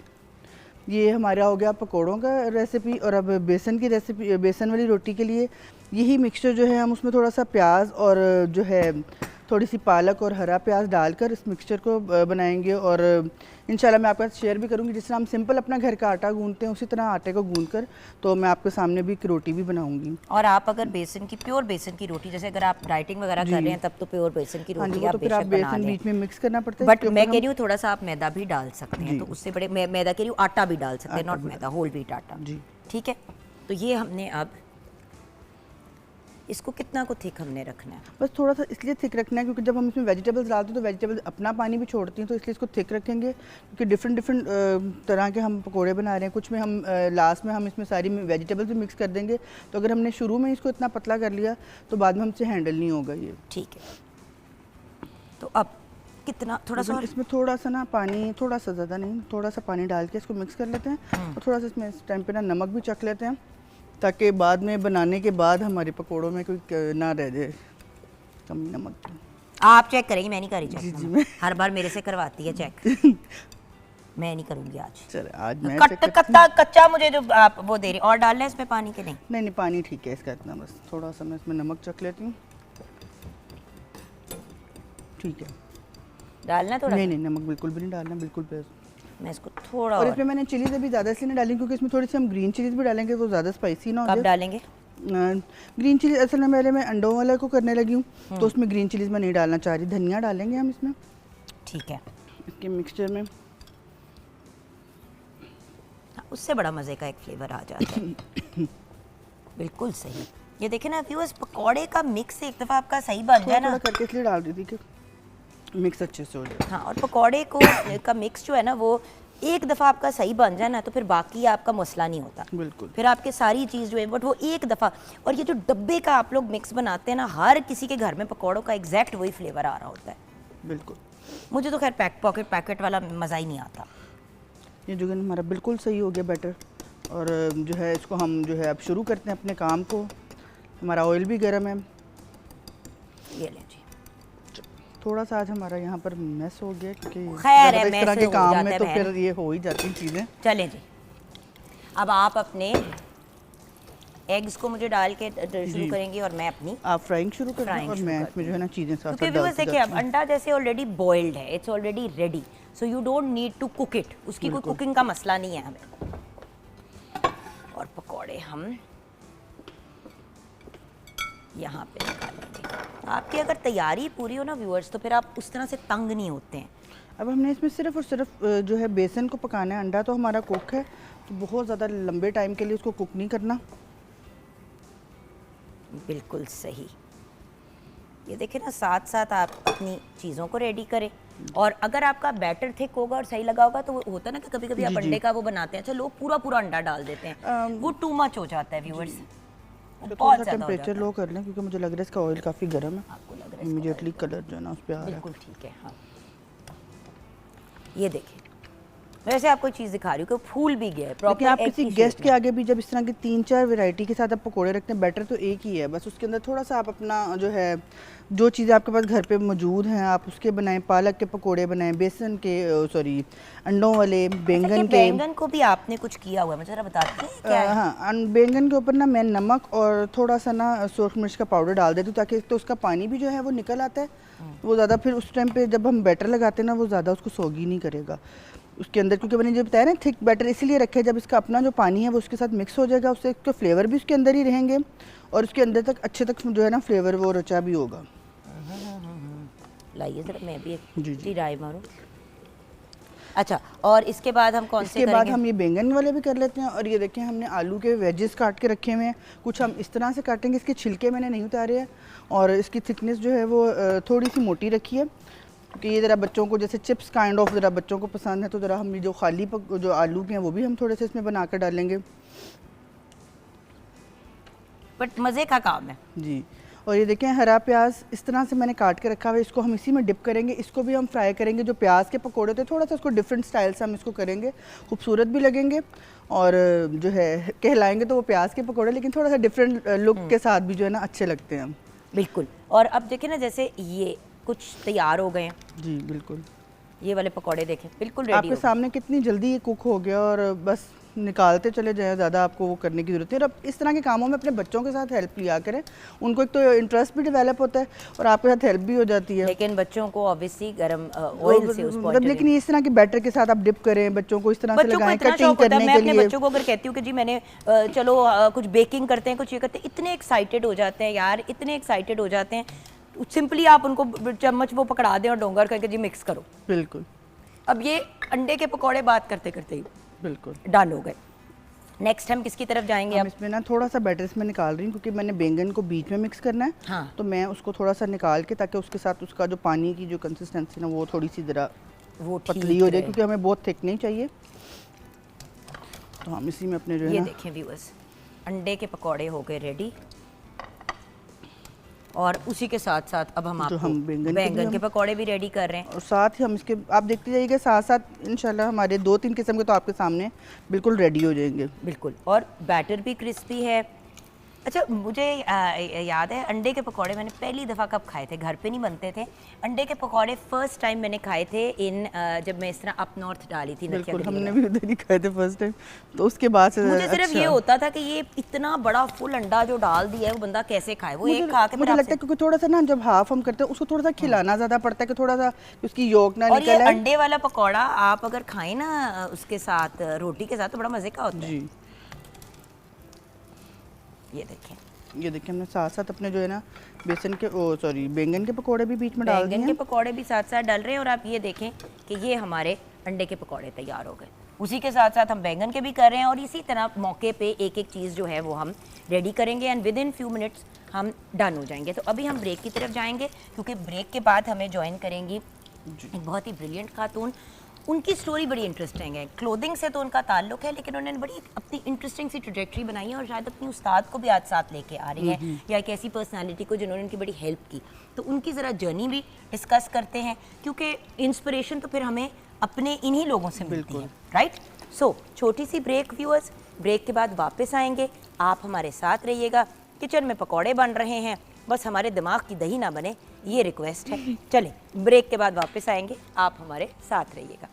ये हमारा हो गया पकोड़ों का रेसिपी। और अब बेसन की रेसिपी, बेसन वाली रोटी के लिए यही मिक्सचर जो है हम उसमें थोड़ा सा प्याज और जो है थोड़ी सी पालक और हरा प्याज डालकर इस मिक्सचर को बनाएंगे। और इंशाल्लाह मैं आपके साथ शेयर भी करूंगी, जिस तरह हम सिंपल अपना घर का आटा गूंथते हैं उसी तरह आटे को गूंथकर तो मैं आपके सामने भी एक रोटी भी बनाऊंगी। और आप अगर बेसन की, प्योर बेसन की रोटी, जैसे अगर आप डाइटिंग वगैरह कर रहे हैं तब तो प्योर बेसन की हाँ जी, रोटी वो आप तो फिर आप बेशक बना बेसन लें, बीच में मिक्स करना पड़ता है। बट मैं कह रही हूँ थोड़ा सा आप मैदा भी डाल सकते हैं, तो उससे बड़े मैदा कह रही हूँ आटा भी डाल सकते हैं, नॉट मैदा, होल व्हीट आटा जी। ठीक है। तो ये हमने अब इसको कितना को थिक हमने रखना है? बस थोड़ा सा इसलिए थिक रखना है क्योंकि जब हम इसमें वेजिटेबल्स डालते हैं तो वेजिटेबल्स अपना पानी भी छोड़ती हैं, तो इसलिए इसको थिक रखेंगे क्योंकि डिफरेंट तरह के हम पकोड़े बना रहे हैं। कुछ में हम लास्ट में हम इसमें सारी वेजिटेबल्स भी मिक्स कर देंगे, तो अगर हमने शुरू में इसको इतना पतला कर लिया तो बाद में हमसे हैंडल नहीं होगा ये। ठीक है। तो अब कितना, थोड़ा सा इसमें थोड़ा सा ना पानी, थोड़ा सा ज़्यादा नहीं, थोड़ा सा पानी डाल के इसको मिक्स कर लेते हैं। और थोड़ा सा इसमें इस टाइम पे ना नमक भी चख लेते हैं ताकि बाद में बनाने के बाद हमारे पकोड़ों में कोई ना रह जाए कमी नमक की। आप चेक करेंगे, मैं नहीं करी चेक। जी मैं हर बार मेरे से करवाती है चेक। मैं नहीं करूंगी आज। चले आज मैं कच्चा मुझे जो आप वो दे रही, और डालना है इसमें पानी के? नहीं नहीं पानी ठीक है इसका इतना, बस थोड़ा सा मैं इसमें नमक चख लेती हूँ। ठीक है, डालना थोड़ा? नहीं नमक बिल्कुल भी नहीं डालना, बिल्कुल भी। मैं इसको थोड़ा और इसमें मैंने चिलीज अभी ज़्यादा इसलिए नहीं डाली क्योंकि इसमें थोड़ी सी हम ग्रीन चिलीज भी डालेंगे तो ज़्यादा स्पाइसी ना हो जाए। कब डालेंगे ग्रीन चिलीज? असल में पहले मैं अंडों वाला को करने लगी हूँ तो उसमें ग्रीन चिलीज मैं नहीं डालना चाह रही। धनिया डालेंगे हम इसमें, ठीक है, इसके मिक्सचर में। उससे बड़ा मज़े का एक फ्लेवर आ जाता है। बिल्कुल सही। ये देखें ना व्यूअर्स, पकौड़े का मिक्स एक दफ़ा आपका सही बन जाए ना, करके इसलिए डाल रही थी कि मिक्स अच्छे से हो जाए। हाँ, और पकौड़े को का मिक्स जो है ना वो एक दफ़ा आपका सही बन जाए ना तो फिर बाकी आपका मसला नहीं होता। बिल्कुल। फिर आपके सारी चीज़ जो है बट वो एक दफ़ा। और ये जो डब्बे का आप लोग मिक्स बनाते हैं ना, हर किसी के घर में पकौड़ों का एग्जैक्ट वही फ्लेवर आ रहा होता है। बिल्कुल। मुझे तो खैर पैकेट वाला मज़ा ही नहीं आता। ये जो है हमारा बिल्कुल सही हो गया बैटर। और जो है इसको हम जो है अब शुरू करते हैं अपने काम को। हमारा ऑयल भी गर्म है। ये लें जी। थोड़ा सा आज हमारा यहाँ पर मैस हो गया क्योंकि खैर है, इस तरह के हो काम जाता में है तो बहन। फिर ये हो ही जाती हैं चीज़ें। चलें जी, अब आप अपने एग्स को मुझे डाल के शुरू करेंगी और मैं अपनी आप फ्राइंग शुरू करें और मैं इसमें जो है ना चीज़ें साथ क्योंकि व्यूअर्स देखिए अब अंडा जैसे ऑलरेडी बॉइल्ड है, it's already ready, so you don't need to cook it. उसकी कोई कुकिंग का मसला नहीं है हमें। और पकौड़े हम यहाँ पे निकालेंगे। आपकी अगर तैयारी पूरी हो ना व्यूअर्स तो फिर आप उस तरह से तंग नहीं होते हैं। अब हमने इसमें सिर्फ और सिर्फ जो है बेसन को पकाना है। अंडा तो हमारा कुक है तो बहुत ज़्यादा लंबे टाइम के लिए उसको कुक नहीं करना। बिल्कुल सही। ये देखें ना, साथ साथ आप अपनी चीज़ों को रेडी करें। और अगर आपका बैटर थिक होगा और सही लगा होगा तो वो होता है ना कि कभी कभी आप अंडे का वो बनाते हैं, अच्छा लोग पूरा पूरा अंडा डाल देते हैं, वो टू मच हो जाता है व्यूअर्स। बहुत ज़्यादा टेम्परेचर लो कर लें क्योंकि मुझे लग रहा है इसका ऑयल काफ़ी गर्म है। आपको लग रहा है इमीडिएटली कलर जो है ना उस पर आ रहा है। बिल्कुल ठीक है। हाँ, ये देखिए, वैसे आपको चीज़ दिखा रही हूँ कि फूल भी गया है लेकिन आप किसी गेस्ट के आगे भी जब इस तरह की 3-4 वैरायटी के साथ आप पकोड़े रखते हैं, बैटर तो एक ही है, बस उसके अंदर थोड़ा सा आप अपना जो है जो चीज़ें आपके पास घर पे मौजूद हैं आप उसके बनाएं। पालक के पकोड़े बनाएं, बेसन के सॉरी अंडों वाले, बैंगन के। बैंगन को भी आपने कुछ किया हुआ है, मुझे जरा बताती हैं क्या है? हाँ, बैंगन के ऊपर ना मैं नमक और थोड़ा सा ना सुरख मिर्च का पाउडर डाल देती हूँ ताकि तो उसका पानी भी जो है वो निकल आता है। वो ज़्यादा फिर उस टाइम पे जब हम बैटर लगाते हैं ना वो ज़्यादा उसको सोगी नहीं करेगा। उसके अंदर, क्योंकि मैंने जो बताया ना थिक बैटर इसलिए रखे, जब इसका अपना जो पानी है वो उसके साथ मिक्स हो जाएगा, उससे इसके फ्लेवर भी उसके अंदर ही रहेंगे और उसके अंदर तक अच्छे तक जो है ना फ्लेवर वो रचा भी होगा। लाइए ज़रा मैं भी जी, एक ट्राई मारूं। अच्छा, और इसके बाद हम कौन से इसके बाद करेंगे? हम ये बैंगन वाले भी कर लेते हैं। और ये देखें हमने आलू के वेजेस काट के रखे हुए हैं, कुछ हम इस तरह से काटेंगे, इसके छिलके मैंने नहीं उतारे हैं और इसकी थिकनेस जो है वो थोड़ी सी मोटी रखी है, क्योंकि ये ज़रा बच्चों को जैसे चिप्स काइंड ऑफ ज़रा बच्चों को पसंद है, तो ज़रा हम ये जो खाली जो आलू के हैं वो भी हम थोड़े से इसमें बना कर डालेंगे। बट मज़े का काम है जी। और ये देखें हरा प्याज इस तरह से मैंने काट के रखा हुआ है, इसको हम इसी में डिप करेंगे, इसको भी हम फ्राई करेंगे। जो प्याज के पकोड़े होते हैं थोड़ा सा उसको डिफरेंट स्टाइल से हम इसको करेंगे, खूबसूरत भी लगेंगे और जो है कहलाएंगे तो वो प्याज के पकोड़े, लेकिन थोड़ा सा डिफरेंट लुक के साथ भी जो है ना अच्छे लगते हैं। बिल्कुल। और अब देखिए ना, जैसे ये कुछ तैयार हो गए हैं। जी बिल्कुल, ये वाले पकोड़े देखें बिल्कुल रेडी आपके सामने कितनी जल्दी ये कुक हो गया और बस निकालते चले जाएं, ज़्यादा आपको वो करने की ज़रूरत नहीं है। और अब इस तरह के कामों में अपने बच्चों के साथ हेल्प लिया करें, उनको एक तो इंटरेस्ट भी डेवलप होता है और आपके साथ हेल्प भी हो जाती है। लेकिन बच्चों को ऑब्वियसली गरम ऑयल से उस मतलब लेकिन इस तरह के बैटर के साथ आप डिप करें, बच्चों को इस तरह से लगाएं कटिंग करने मैं के अपने लिए। बच्चों को अगर कहती हूँ कि जी मैंने चलो कुछ बेकिंग करते हैं, कुछ ये करते हैं, इतने एक्साइटेड हो जाते हैं यार, इतने एक्साइटेड हो जाते हैं। सिंपली आप उनको चम्मच वो पकड़ा दें और डोंगर करके जी मिक्स करो। बिल्कुल। अब ये अंडे के पकौड़े बात करते करते ही बिल्कुल डन हो गए। नेक्स्ट हम किसकी तरफ जाएंगे? हम अब इसमें ना थोड़ा सा बैटर इसमें निकाल रही हूँ, क्योंकि मैंने बैंगन को बीच में मिक्स करना है। हाँ। तो मैं उसको थोड़ा सा निकाल के, ताकि उसके साथ उसका जो पानी की जो कंसिस्टेंसी ना वो थोड़ी सी ज़रा वो पतली हो जाए, क्योंकि हमें बहुत थिक नहीं चाहिए। तो हम इसी में अपने जो है ये ना, देखें व्यूअर्स, अंडे के पकौड़े हो गए रेडी और उसी के साथ साथ अब हम आपको हम बैंगन के पकौड़े भी रेडी कर रहे हैं। और साथ ही हम इसके आप देखते जाइएगा, साथ साथ इंशाल्लाह हमारे 2-3 किस्म के तो आपके सामने बिल्कुल रेडी हो जाएंगे। बिल्कुल, और बैटर भी क्रिस्पी है। अच्छा, मुझे याद है अंडे के पकौड़े मैंने पहली दफ़ा कब खाए थे, घर पे नहीं बनते थे अंडे के पकौड़े। फर्स्ट टाइम मैंने खाए थे जब मैं इस तरह अप नॉर्थ डाली थी। बिल्कुल, हमने भी उधर ही खाए थे फर्स्ट टाइम। तो उसके बाद से मुझे सिर्फ ये होता था कि ये इतना बड़ा फुल अंडा जो डाल दिया है वो बंदा कैसे खाए, वो एक खा के मुझे लगता है क्योंकि थोड़ा सा ना जब हाफ हम करते हैं उसको थोड़ा सा खिलाना ज़्यादा पड़ता है, कि थोड़ा सा उसकी योक ना और ये निकले। अंडे वाला पकौड़ा आप अगर खाएं ना उसके साथ रोटी के साथ तो बड़ा मजे का होता है। जी, ये देखें, ये देखिए हमने साथ साथ अपने जो है ना बेसन के बैंगन के पकौड़े भी बीच में डाल दिए बैंगन के हैं। पकौड़े भी साथ साथ डाल रहे हैं और आप ये देखें कि ये हमारे अंडे के पकौड़े तैयार हो गए। उसी के साथ साथ हम बैंगन के भी कर रहे हैं और इसी तरह मौके पे एक एक चीज़ जो है वो हम रेडी करेंगे and with in few minutes हम डन हो जाएंगे। तो अभी हम ब्रेक की तरफ जाएंगे, क्योंकि ब्रेक के बाद हमें ज्वाइन करेंगी एक बहुत ही ब्रिलियंट खातून। उनकी स्टोरी बड़ी इंटरेस्टिंग है, क्लोथिंग से तो उनका ताल्लुक है, लेकिन उन्होंने बड़ी अपनी इंटरेस्टिंग सी ट्रैजेक्टरी बनाई है और शायद अपनी उस्ताद को भी आज साथ लेके आ रही है, या एक ऐसी पर्सनालिटी को जिन्होंने उनकी बड़ी हेल्प की। तो उनकी ज़रा जर्नी भी डिस्कस करते हैं, क्योंकि इंस्पिरेशन तो फिर हमें अपने इन्हीं लोगों से मिलती है, राइट? सो छोटी सी ब्रेक व्यूअर्स, ब्रेक के बाद वापस आएंगे। आप हमारे साथ रहिएगा। किचन में पकौड़े बन रहे हैं, बस हमारे दिमाग की दही ना बने, ये रिक्वेस्ट है। चलें, ब्रेक के बाद वापस आएंगे, आप हमारे साथ रहिएगा।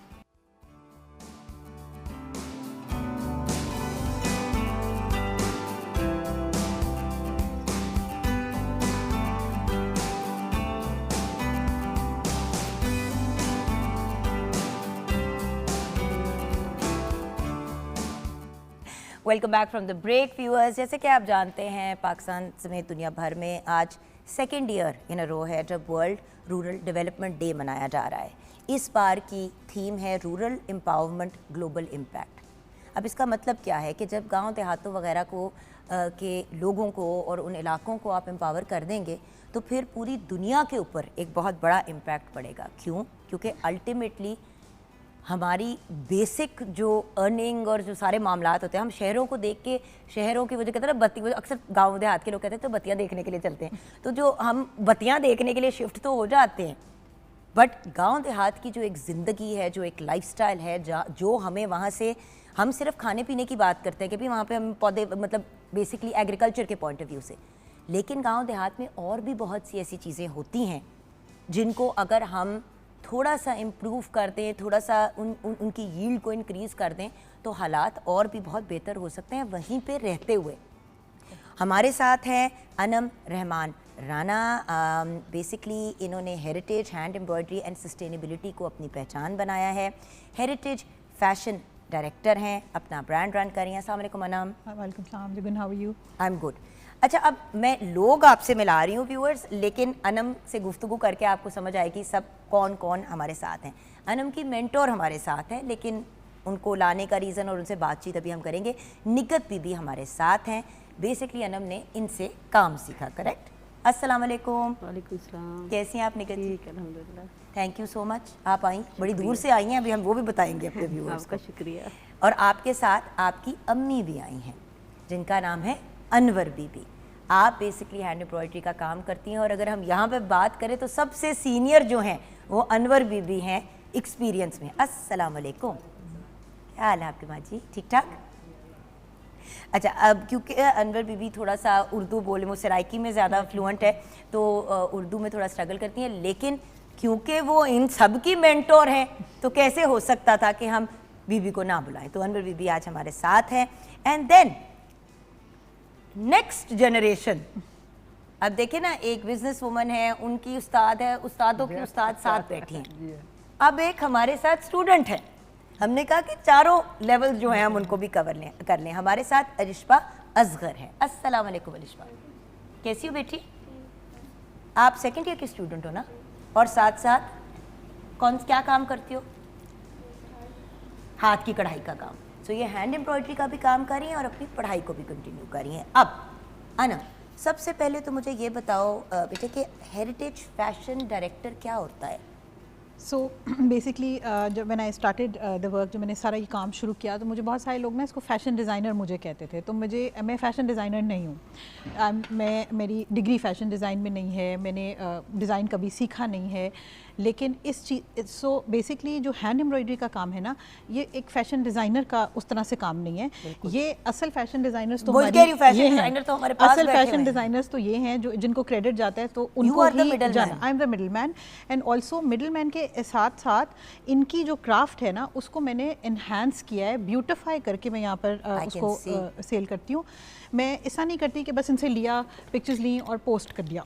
Welcome back from the break viewers. जैसे कि आप जानते हैं पाकिस्तान समेत दुनिया भर में आज सेकेंड ईयर इन अ रो है जब वर्ल्ड रूरल डेवलपमेंट डे मनाया जा रहा है। इस बार की थीम है रूरल एम्पावरमेंट ग्लोबल इम्पैक्ट। अब इसका मतलब क्या है कि जब गांव देहातों वगैरह को के लोगों को और उन इलाकों को आप एम्पावर कर देंगे तो फिर पूरी दुनिया के ऊपर एक बहुत बड़ा इम्पैक्ट पड़ेगा। क्यों? क्योंकि अल्टीमेटली हमारी बेसिक जो अर्निंग और जो सारे मामलात होते हैं, हम शहरों को देख के, शहरों की वजह कहते हैं ना बत्ती, अक्सर गांव देहात के लोग कहते हैं तो बत्तियां देखने के लिए चलते हैं, तो जो हम बत्तियां देखने के लिए शिफ्ट तो हो जाते हैं, बट गांव देहात की जो एक ज़िंदगी है, जो एक लाइफस्टाइल है, जो हमें वहाँ से, हम सिर्फ खाने पीने की बात करते हैं कि भाई वहाँ पे हम पौधे, मतलब बेसिकली एग्रीकल्चर के पॉइंट ऑफ व्यू से, लेकिन गांव देहात में और भी बहुत सी ऐसी चीज़ें होती हैं जिनको अगर हम थोड़ा सा इम्प्रूव कर दें, थोड़ा सा उनकी यील्ड को इंक्रीज़ कर दें तो हालात और भी बहुत बेहतर हो सकते हैं वहीं पे रहते हुए। हमारे साथ हैं अनम रहमान राना। बेसिकली इन्होंने heritage hand embroidery and sustainability को अपनी पहचान बनाया है। हेरिटेज फैशन डायरेक्टर हैं, अपना ब्रांड रन कर रही हैं। अस्सलाम वालेकुम अनम। वालेकुम सलाम Jugan, how are you? I am good. अच्छा, अब मैं लोग आपसे मिला रही हूँ व्यूअर्स, लेकिन अनम से गुफ्तगू करके आपको समझ आएगी सब कौन कौन हमारे साथ हैं। अनम की मेंटोर हमारे साथ हैं, लेकिन उनको लाने का रीज़न और उनसे बातचीत अभी हम करेंगे। निगत बीबी हमारे साथ हैं। बेसिकली अनम ने इनसे काम सीखा, करेक्ट? अस्सलाम वालेकुम। वालेकुम सलाम। कैसी हैं आप निगत जी? ठीक, अल्हम्दुलिल्लाह। थैंक यू सो मच, आप आई, बड़ी दूर से आई हैं, अभी हम वो भी बताएंगे अपने व्यूअर्स आपका को। शुक्रिया। और आपके साथ आपकी अम्मी भी आई हैं, जिनका नाम है अनवर बीबी। आप बेसिकली हैंड एम्ब्रॉयडरी का काम करती हैं, और अगर हम यहाँ पे बात करें तो सबसे सीनियर जो हैं वो अनवर बीबी हैं एक्सपीरियंस में। अस्सलाम वालेकुम, क्या हाल है आपके माँ जी? ठीक ठाक? अच्छा, अब क्योंकि अनवर बीबी थोड़ा सा उर्दू बोले, वो सराइकी में ज़्यादा फ्लुएंट है, तो उर्दू में थोड़ा स्ट्रगल करती हैं, लेकिन क्योंकि वो इन सब की मेंटोर हैं तो कैसे हो सकता था कि हम बीबी को ना बुलाएं। तो अनवर बीबी आज हमारे साथ हैं। एंड देन नेक्स्ट जनरेशन, अब देखें ना, एक बिजनेस वुमन है, उनकी उस्ताद है, उस्तादों की उस्ताद साथ बैठी हैं। अब एक हमारे साथ स्टूडेंट है, हमने कहा कि चारों लेवल जो हैं हम उनको भी कर लें। हमारे साथ अरिश्बा असगर है। अस्सलाम वालेकुम अरिश्बा, कैसी हो बेटी? आप सेकंड ईयर की स्टूडेंट हो ना, और साथ साथ क्या काम करती हो? हाथ की कढ़ाई का काम। सो ये हैंड एम्ब्रॉयडरी का भी काम कर रही हैं और अपनी पढ़ाई को भी कंटिन्यू कर रही हैं। अब अनम, सबसे पहले तो मुझे ये बताओ बेटे कि हेरिटेज फैशन डायरेक्टर क्या होता है? सो बेसिकली जब मैंने आई स्टार्टेड द वर्क, जब मैंने सारा ये काम शुरू किया, तो मुझे बहुत सारे लोग ना इसको फ़ैशन डिज़ाइनर मुझे कहते थे। तो मैं फ़ैशन डिज़ाइनर नहीं हूँ। मेरी डिग्री फ़ैशन डिज़ाइन में नहीं है, मैंने डिज़ाइन कभी सीखा नहीं है। लेकिन इस चीज़ सो बेसिकली जो हैंड एम्ब्रॉयडरी का काम है ना, ये एक फ़ैशन डिज़ाइनर का उस तरह से काम नहीं है। ये असल फ़ैशन डिज़ाइनर्स तो फैशन डिज़ाइनर तो हमारे पास असल फ़ैशन डिज़ाइनर्स तो ये हैं जो जिनको क्रेडिट जाता है, तो उनको ही जाना। I am the middle man, and also middle man के साथ साथ इनकी जो क्राफ्ट है ना, उसको मैंने इन्हांस किया है, ब्यूटिफाई करके मैं यहाँ पर उसको सेल करती हूँ। मैं ऐसा नहीं करती कि बस इनसे लिया, पिक्चर्स ली और पोस्ट कर दिया।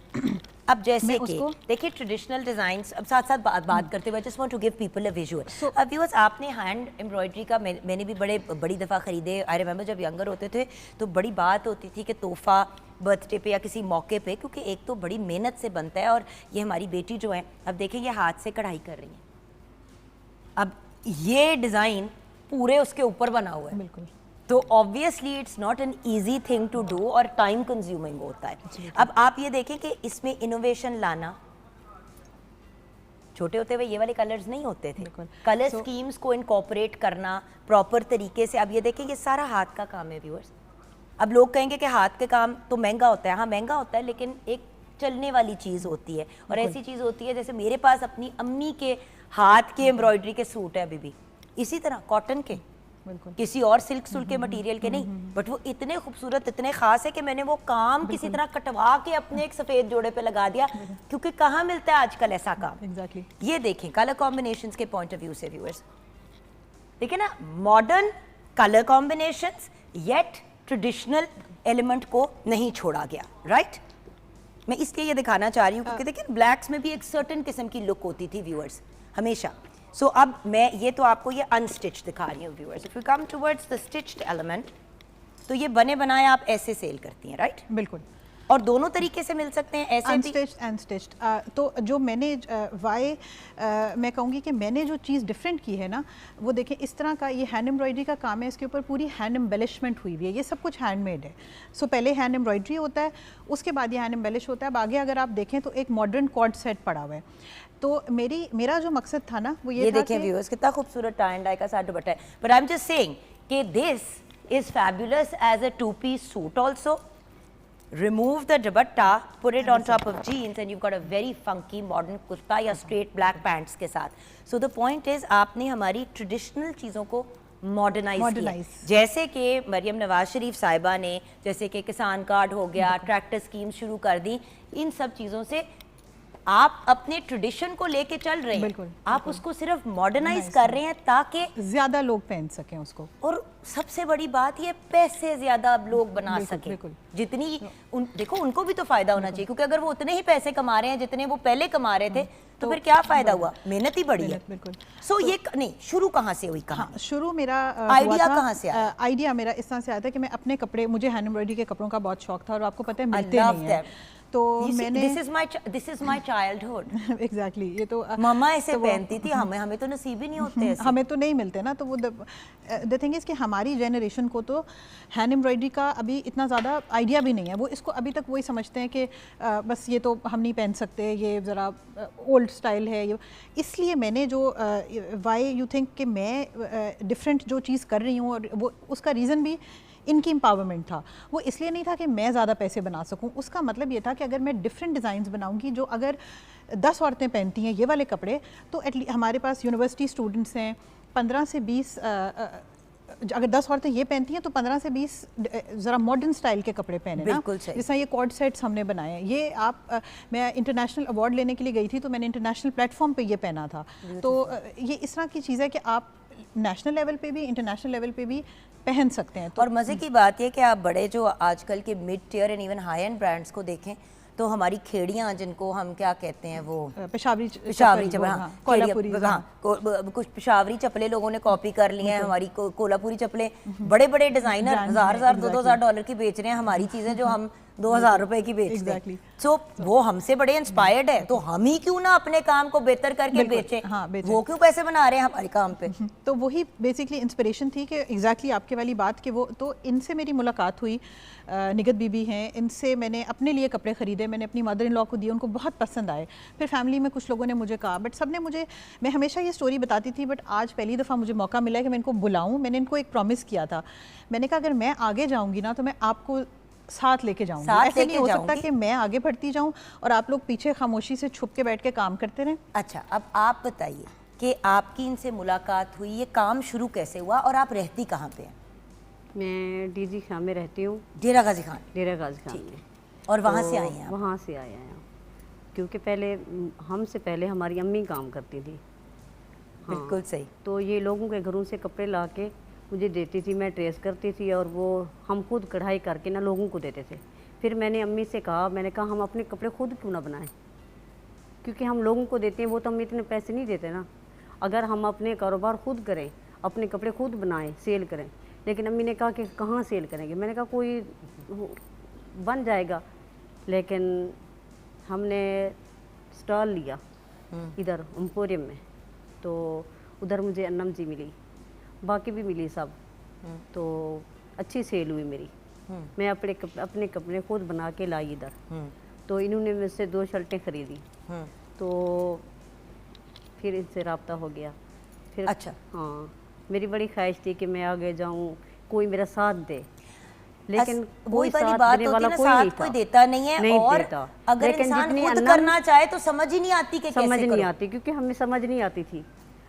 अब जैसे कि देखिए ट्रेडिशनल डिज़ाइंस, अब साथ साथ बात करते हुए just want to give people a visual. अब व्यूअर्स, आपने हैंड एम्ब्रॉयडरी का मैंने भी बड़ी दफ़ा ख़रीदे। आई रिमेंबर जब यंगर होते थे तो बड़ी बात होती थी कि तोहफ़ा बर्थडे पे या किसी मौके पे, क्योंकि एक तो बड़ी मेहनत से बनता है, और ये हमारी बेटी जो है, अब देखें ये हाथ से कढ़ाई कर रही है। अब ये डिज़ाइन पूरे उसके ऊपर बना हुआ है, बिल्कुल। तो obviously it's not an easy thing to do, और टाइम कंज्यूमिंग होता है। अब आप ये देखें कि इसमें इनोवेशन लाना, छोटे होते हुए ये वाले कलर्स नहीं होते थे, कलर स्कीम्स को इनकॉर्पोरेट करना प्रॉपर तरीके से। अब ये देखें ये सारा हाथ का काम है व्यूअर्स। अब लोग कहेंगे कि हाथ के काम तो महंगा होता है, हाँ महंगा होता है, लेकिन एक चलने वाली चीज़ होती है, और ऐसी चीज़ होती है जैसे मेरे पास अपनी अम्मी के हाथ के एम्ब्रॉयडरी के सूट है अभी भी, इसी तरह कॉटन के, किसी और सिल्क के मटेरियल के नहीं, बट वो इतने खूबसूरत, इतने ख़ास है कि मैंने वो काम किसी तरह कटवा के अपने एक सफ़ेद जोड़े पे लगा दिया, क्योंकि कहाँ मिलता है आजकल ऐसा काम। एग्जैक्टली। ये देखें कलर कॉम्बिनेशंस के पॉइंट ऑफ व्यू से व्यूअर्स, देखिए ना, modern colour combinations, yet traditional element को नहीं छोड़ा गया, राइट? मैं इसलिए ये दिखाना चाह रही हूँ क्योंकि देखिए ब्लैक्स में भी एक सर्टेन किस्म की लुक होती थी व्यूअर्स हमेशा। सो अब मैं ये तो आपको ये अनस्टिच दिखा रही हूँ viewers. If you come towards the stitched element, तो ये बने बनाए आप ऐसे सेल करती हैं, राइट? बिल्कुल। और दोनों तरीके से मिल सकते हैं, ऐसे भी अनस्टिच्ड एंड स्टिच्ड। तो जो मैंने मैं कहूँगी कि मैंने जो चीज़ डिफरेंट की है ना, वो देखें इस तरह का ये हैंड एम्ब्रॉयडरी का काम है, इसके ऊपर पूरी हैंड एम्बेलिशमेंट हुई हुई है, ये सब कुछ हैंडमेड है। सो पहले हैंड एम्ब्रॉयडरी होता है, उसके बाद ये हैंड एम्बेलिश होता है। अब आगे अगर आप देखें तो एक मॉडर्न कॉर्ड सेट पड़ा हुआ है। तो मेरा जो मकसद था ना वो ये था देखें व्यूअर्स कितना खूबसूरत टाई एंड डाई का साथ दुपट्टा है। But I am just saying कि this is fabulous as a 2-piece suit also. Remove the dupatta, put it on top of jeans, and you've got a very funky modern kurta या straight black pants के साथ. So the point is आपने हमारी traditional चीज़ों को modernise किया, जैसे कि मरियम नवाज शरीफ साहिबा ने, जैसे कि किसान कार्ड हो गया, ट्रैक्टर स्कीम शुरू कर दी। इन सब चीज़ों से आप अपने ट्रेडिशन को लेके चल रहे हैं, आप उसको सिर्फ मॉडर्नाइज कर रहे हैं ताकि ज़्यादा लोग पहन सकें उसको। और सबसे बड़ी बात ये पैसे ज्यादा अब लोग बना सके, बिल्कुल। जितनी देखो उनको भी तो फायदा होना चाहिए, क्योंकि अगर वो उतने ही पैसे कमा रहे हैं जितने वो पहले कमा रहे थे तो फिर क्या फायदा हुआ, मेहनत ही बढ़ी है। बिल्कुल। सो ये नहीं, शुरू कहाँ से हुई कहानी? हाँ, शुरू मेरा आइडिया कहाँ से आया? आइडिया मेरा इस तरह से आया था कि मैं अपने कपड़े, मुझे हैंड एम्ब्रॉयडरी के कपड़ों का बहुत शौक था और आपको पता है मिलते नहीं हैं, तो मैंने this is my childhood. Exactly, ये तो मम्मा ऐसे पहनती थी, हमें तो नसीब ही नहीं होते ऐसे। हमें तो नहीं मिलते ना, तो वो द थिंग इज़ कि हमारी जनरेशन को तो हैंड एम्ब्रॉयडरी का अभी इतना ज़्यादा आइडिया भी नहीं है, वो इसको अभी तक वही समझते हैं कि बस ये तो हम नहीं पहन सकते, ये ज़रा ओल्ड स्टाइल है ये। इसलिए मैंने जो वाई यू थिंक कि मैं डिफरेंट जो चीज़ कर रही हूँ, और वो उसका रीज़न भी इनकी एम्पावरमेंट था। वो इसलिए नहीं था कि मैं ज़्यादा पैसे बना सकूं, उसका मतलब ये था कि अगर मैं डिफरेंट डिज़ाइंस बनाऊंगी, जो अगर 10 औरतें पहनती हैं ये वाले कपड़े, तो एटलीस्ट हमारे पास यूनिवर्सिटी स्टूडेंट्स हैं 15 से 20, अगर 10 औरतें ये पहनती हैं तो 15 से 20 ज़रा मॉडर्न स्टाइल के कपड़े पहने ना, जैसा ये कॉर्ड सेट्स हमने बनाए हैं। ये आप मैं इंटरनेशनल अवार्ड लेने के लिए गई थी तो मैंने इंटरनेशनल प्लेटफॉर्म पे ये पहना था। तो ये इस तरह की चीज़ है कि आप नेशनल लेवल पे भी, इंटरनेशनल लेवल पे भी पहन सकते हैं। तो और मज़े की बात ये कि आप बड़े जो आजकल के mid tier and even high and brands को देखें तो हमारी खेड़ियाँ, जिनको हम क्या कहते हैं, वो पेशावरी चप्पल, कुछ पेशावरी चप्पलें लोगों ने कॉपी कर ली हैं, हमारी कोल्हापुरी चप्पलें बड़े बड़े डिज़ाइनर $1000 $2000 की बेच रहे हैं हमारी चीज़ें जो हम 2000 रुपए की बेचते हैं। सो वो हमसे बड़े इंस्पायर्ड है, तो हम ही क्यों ना अपने काम को बेहतर करके बेचें? हाँ, वो क्यों पैसे बना रहे हैं हमारे काम पे? तो वही बेसिकली इंस्पिरेशन थी कि एग्जैक्टली आपके वाली बात कि वो, तो इनसे मेरी मुलाकात हुई, निगत बीबी हैं, इनसे मैंने अपने लिए कपड़े ख़रीदे, मैंने अपनी मदर इन लॉ को दिए, उनको बहुत पसंद आए। फिर फैमिली में कुछ लोगों ने मुझे कहा, बट सब ने मुझे, मैं हमेशा ये स्टोरी बताती थी, बट आज पहली दफ़ा मुझे मौका मिला है कि मैं इनको बुलाऊँ। मैंने इनको एक प्रॉमिस किया था, मैंने कहा अगर मैं आगे जाऊँगी ना तो मैं आपको साथ लेके जाऊंगी, ऐसे नहीं हो सकता कि मैं आगे बढ़ती जाऊं और आप लोग पीछे खामोशी से छुप के बैठ के काम करते रहें। अच्छा, अब आप बताइए कि आपकी इनसे मुलाकात हुई, ये काम शुरू कैसे हुआ और आप रहती कहाँ पे हैं? मैं डीजी खान में रहती हूँ, डेरा गाजी खान। डेरा गाजी खान में। और वहाँ से आई हैं? वहाँ से आए हैं, क्योंकि पहले हमसे पहले हमारी अम्मी काम करती थी। हाँ, बिल्कुल सही। तो ये लोगों के घरों से कपड़े ला के मुझे देती थी, मैं ट्रेस करती थी और वो हम खुद कढ़ाई करके ना लोगों को देते थे। फिर मैंने अम्मी से कहा, मैंने कहा हम अपने कपड़े खुद क्यों ना बनाएं, क्योंकि हम लोगों को देते हैं वो तो हम इतने पैसे नहीं देते ना। अगर हम अपने कारोबार खुद करें, अपने कपड़े खुद बनाएं, सेल करें। लेकिन अम्मी ने कहा कि कहाँ सेल करेंगे, मैंने कहा कोई बन जाएगा। लेकिन हमने स्टॉल लिया इधर एम्पोरियम में, तो उधर मुझे अन्नम जी मिली, बाकी भी मिली सब, तो अच्छी सेल हुई मेरी। मैं अपने कपड़े खुद बना के लाई इधर। तो इन्होंने मुझसे 2 शर्टें खरीदी, तो फिर इनसे रब्ता हो गया। फिर अच्छा, हाँ, मेरी बड़ी ख्वाहिश थी कि मैं आगे जाऊँ, कोई मेरा साथ दे, लेकिन कोई साथ देने वाला कोई नहीं था, कोई देता नहीं है। नहीं और देता। अगर इंसान खुद करना चाहे तो समझ ही नहीं आती कि समझ कैसे नहीं आती, क्योंकि हमें समझ नहीं आती थी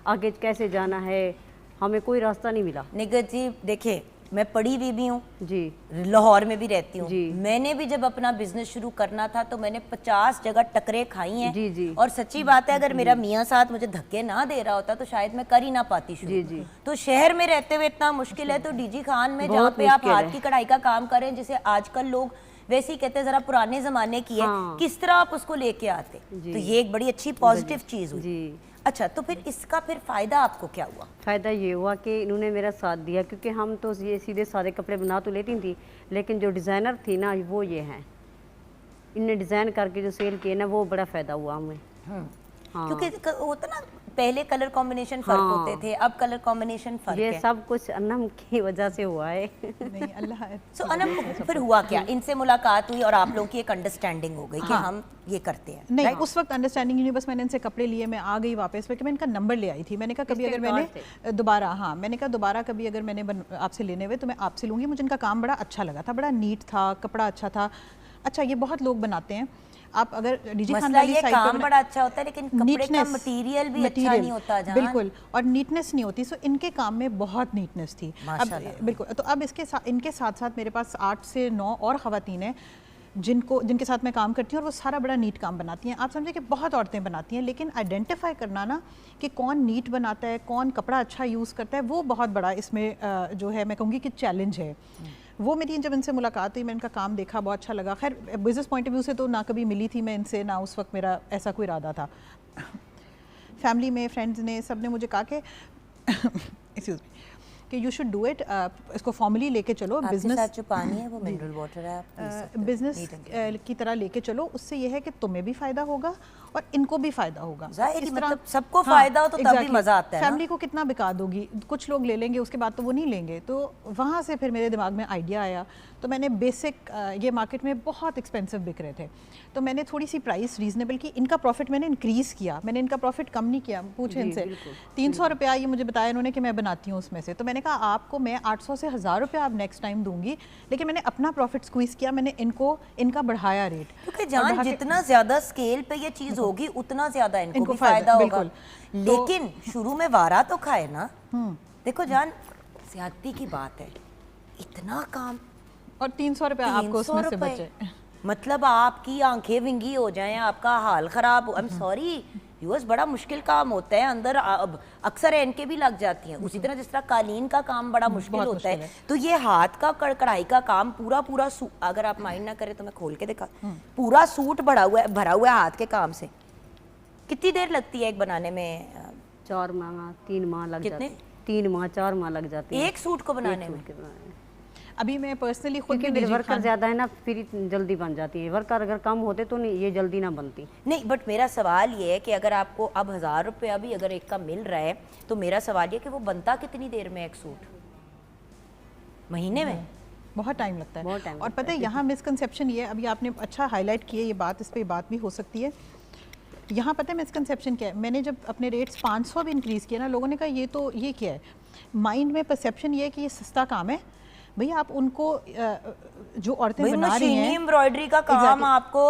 आगे कैसे जाना है, हमें कोई रास्ता नहीं मिला। निगत जी देखिए, मैं पढ़ी हुई भी हूँ जी, लाहौर में भी रहती हूँ। जी। मैंने भी जब अपना बिजनेस शुरू करना था तो मैंने 50 जगह टकरे खाई हैं। जी जी। और सच्ची बात है, अगर मेरा मियाँ साथ मुझे धक्के ना दे रहा होता तो शायद मैं कर ही ना पाती शुरू। जी जी। तो शहर में रहते हुए इतना मुश्किल है, तो डीजी खान में जहाँ पे आप हाथ की कढ़ाई का काम करें, जिसे आजकल लोग वैसे ही कहते हैं जरा पुराने जमाने की है, हाँ। किस तरह आप उसको लेके आते, तो ये एक बड़ी अच्छी पॉजिटिव चीज हुई। जी। अच्छा, तो फिर इसका फिर फायदा आपको क्या हुआ? फ़ायदा ये हुआ कि इन्होंने मेरा साथ दिया, क्योंकि हम तो ये सीधे सादे कपड़े बना तो लेती थी, लेकिन जो डिज़ाइनर थी ना वो ये हैं, इनने डिज़ाइन करके जो सेल किए ना, वो बड़ा फ़ायदा हुआ हमें। हाँ। क्योंकि होता ना, पहले कलर कॉम्बिनेशन फर्क होते थे, अब कलर कॉम्बिनेशन फर्क है। ये सब कुछ अन्नम की वजह से हुआ है। नहीं, अल्लाह है। सो अनम, फिर हुआ क्या? इनसे मुलाकात हुई और आप लोगों की एक अंडरस्टैंडिंग हो गई कि हम ये करते हैं। नहीं, उस वक्त अंडरस्टैंडिंग नहीं, बस मैंने इनसे कपड़े लिए, मैं आ गई वापस, फिर मैं इनका नंबर ले आई थी। मैंने कहा कभी अगर मैंने दोबारा, हाँ, मैंने कहा दोबारा कभी अगर मैंने आपसे लेने हुए तो मैं आपसे लूँगी। मुझे इनका काम बड़ा अच्छा लगा था, बड़ा नीट था, कपड़ा अच्छा था। अच्छा, ये बहुत लोग बनाते हैं, आप अगर डीजी खान वाली साइड काम बड़ा अच्छा होता है, लेकिन कपड़े का मटेरियल भी अच्छा नहीं होता जहां। बिल्कुल, और नीटनेस नहीं होती। सो इनके काम में बहुत नीटनेस थी। अब बिल्कुल, तो अब इनके साथ साथ मेरे पास 8 से 9 और ख़वातीन हैं। जिनके साथ मैं काम करती हूँ और वो सारा बड़ा नीट काम बनाती हैं। आप समझे कि बहुत औरतें बनाती हैं, लेकिन आइडेंटिफाई करना ना कि कौन नीट बनाता है, कौन कपड़ा अच्छा यूज़ करता है, वो बहुत बड़ा इसमें जो है मैं कहूँगी कि चैलेंज है। वो मेरी जब इनसे मुलाकात हुई, मैंने इनका काम देखा, बहुत अच्छा लगा। खैर बिज़नेस पॉइंट ऑफ व्यू से तो ना कभी मिली थी मैं इनसे, ना उस वक्त मेरा ऐसा कोई इरादा था। फैमिली में, फ्रेंड्स ने, सब ने मुझे कहा कि एक्सक्यूज मी, कि यू शुड डू इट, इसको फॉर्मली लेके चलो, बिजनेस जो पानी है वो मिनरल वाटर है, आप बिजनेस की तरह लेके चलो। उससे यह है कि तुम्हें भी फ़ायदा होगा और इनको भी फ़ायदा होगा। जाहिर इस ही तरह मतलब सबको फ़ायदा हो तो तब भी मज़ा आता है। फैमिली को कितना बिका दोगी, कुछ लोग ले लेंगे, उसके बाद तो वो नहीं लेंगे। तो वहाँ से फिर मेरे दिमाग में आइडिया आया, तो मैंने बेसिक ये मार्केट में बहुत एक्सपेंसिव बिक रहे थे, तो मैंने थोड़ी सी प्राइस रीजनेबल की। इनका प्रॉफिट मैंने इंक्रीज़ किया, मैंने इनका प्रॉफिट कम नहीं किया। पूछे इनसे, 300 रुपया ये मुझे बताया इन्होंने कि मैं बनाती हूँ उसमें से, तो मैंने कहा आपको मैं 800 से 1000 रुपया आप नेक्स्ट टाइम दूंगी, लेकिन मैंने अपना प्रॉफिट स्क्वीज़ किया, मैंने इनका बढ़ाया रेट। क्योंकि जान जितना ज़्यादा स्केल पे ये चीज़ होगी उतना ज़्यादा इनको भी फ़ायदा होगा। लेकिन शुरू में वारा तो खाए ना। देखो जान, ज़्यादती की बात है, इतना काम और 300 रुपया आपको उसमें से बचे, मतलब आपकी आंखें विंगी हो जाएं, आपका हाल ख़राब हो। आई एम सॉरी यूएस बड़ा मुश्किल काम होता है, अंदर अक्सर एनके भी लग जाती हैं। उसी तरह जिस तरह कालीन का काम बड़ा मुश्किल होता है, तो ये हाथ का कढ़ाई का काम पूरा अगर आप माइंड ना करें तो मैं खोल के दिखा, पूरा सूट भरा हुआ है हाथ के काम से। कितनी देर लगती है एक बनाने में? 4 माह 3 माह लग जाते हैं। 3 माह 4 माह लग जाते हैं एक सूट को बनाने में। अभी मैं पर्सनली खुद क्योंकि वर्कर ज़्यादा है ना, फिर जल्दी बन जाती है। वर्कर अगर कम होते तो नहीं, ये जल्दी ना बनती। नहीं, बट मेरा सवाल ये है कि अगर आपको अब 1000 रुपया भी अगर एक का मिल रहा है, तो मेरा सवाल ये कि वो बनता कितनी देर में एक सूट? महीने में? बहुत टाइम लगता है। बहुत टाइम और पता है यहाँ मिसकंसेप्शन ये, अभी आपने अच्छा हाईलाइट किया ये बात, इस पर बात भी हो सकती है। यहाँ पता है मिसकंसेप्शन क्या है, मैंने जब अपने रेट्स 500 भी इंक्रीज़ किया ना, लोगों ने कहा ये क्या है। माइंड में परसेप्शन ये है कि ये सस्ता काम है। भैया आप उनको जो औरतें बना रही हैं, एम्ब्रॉयडरी का काम आपको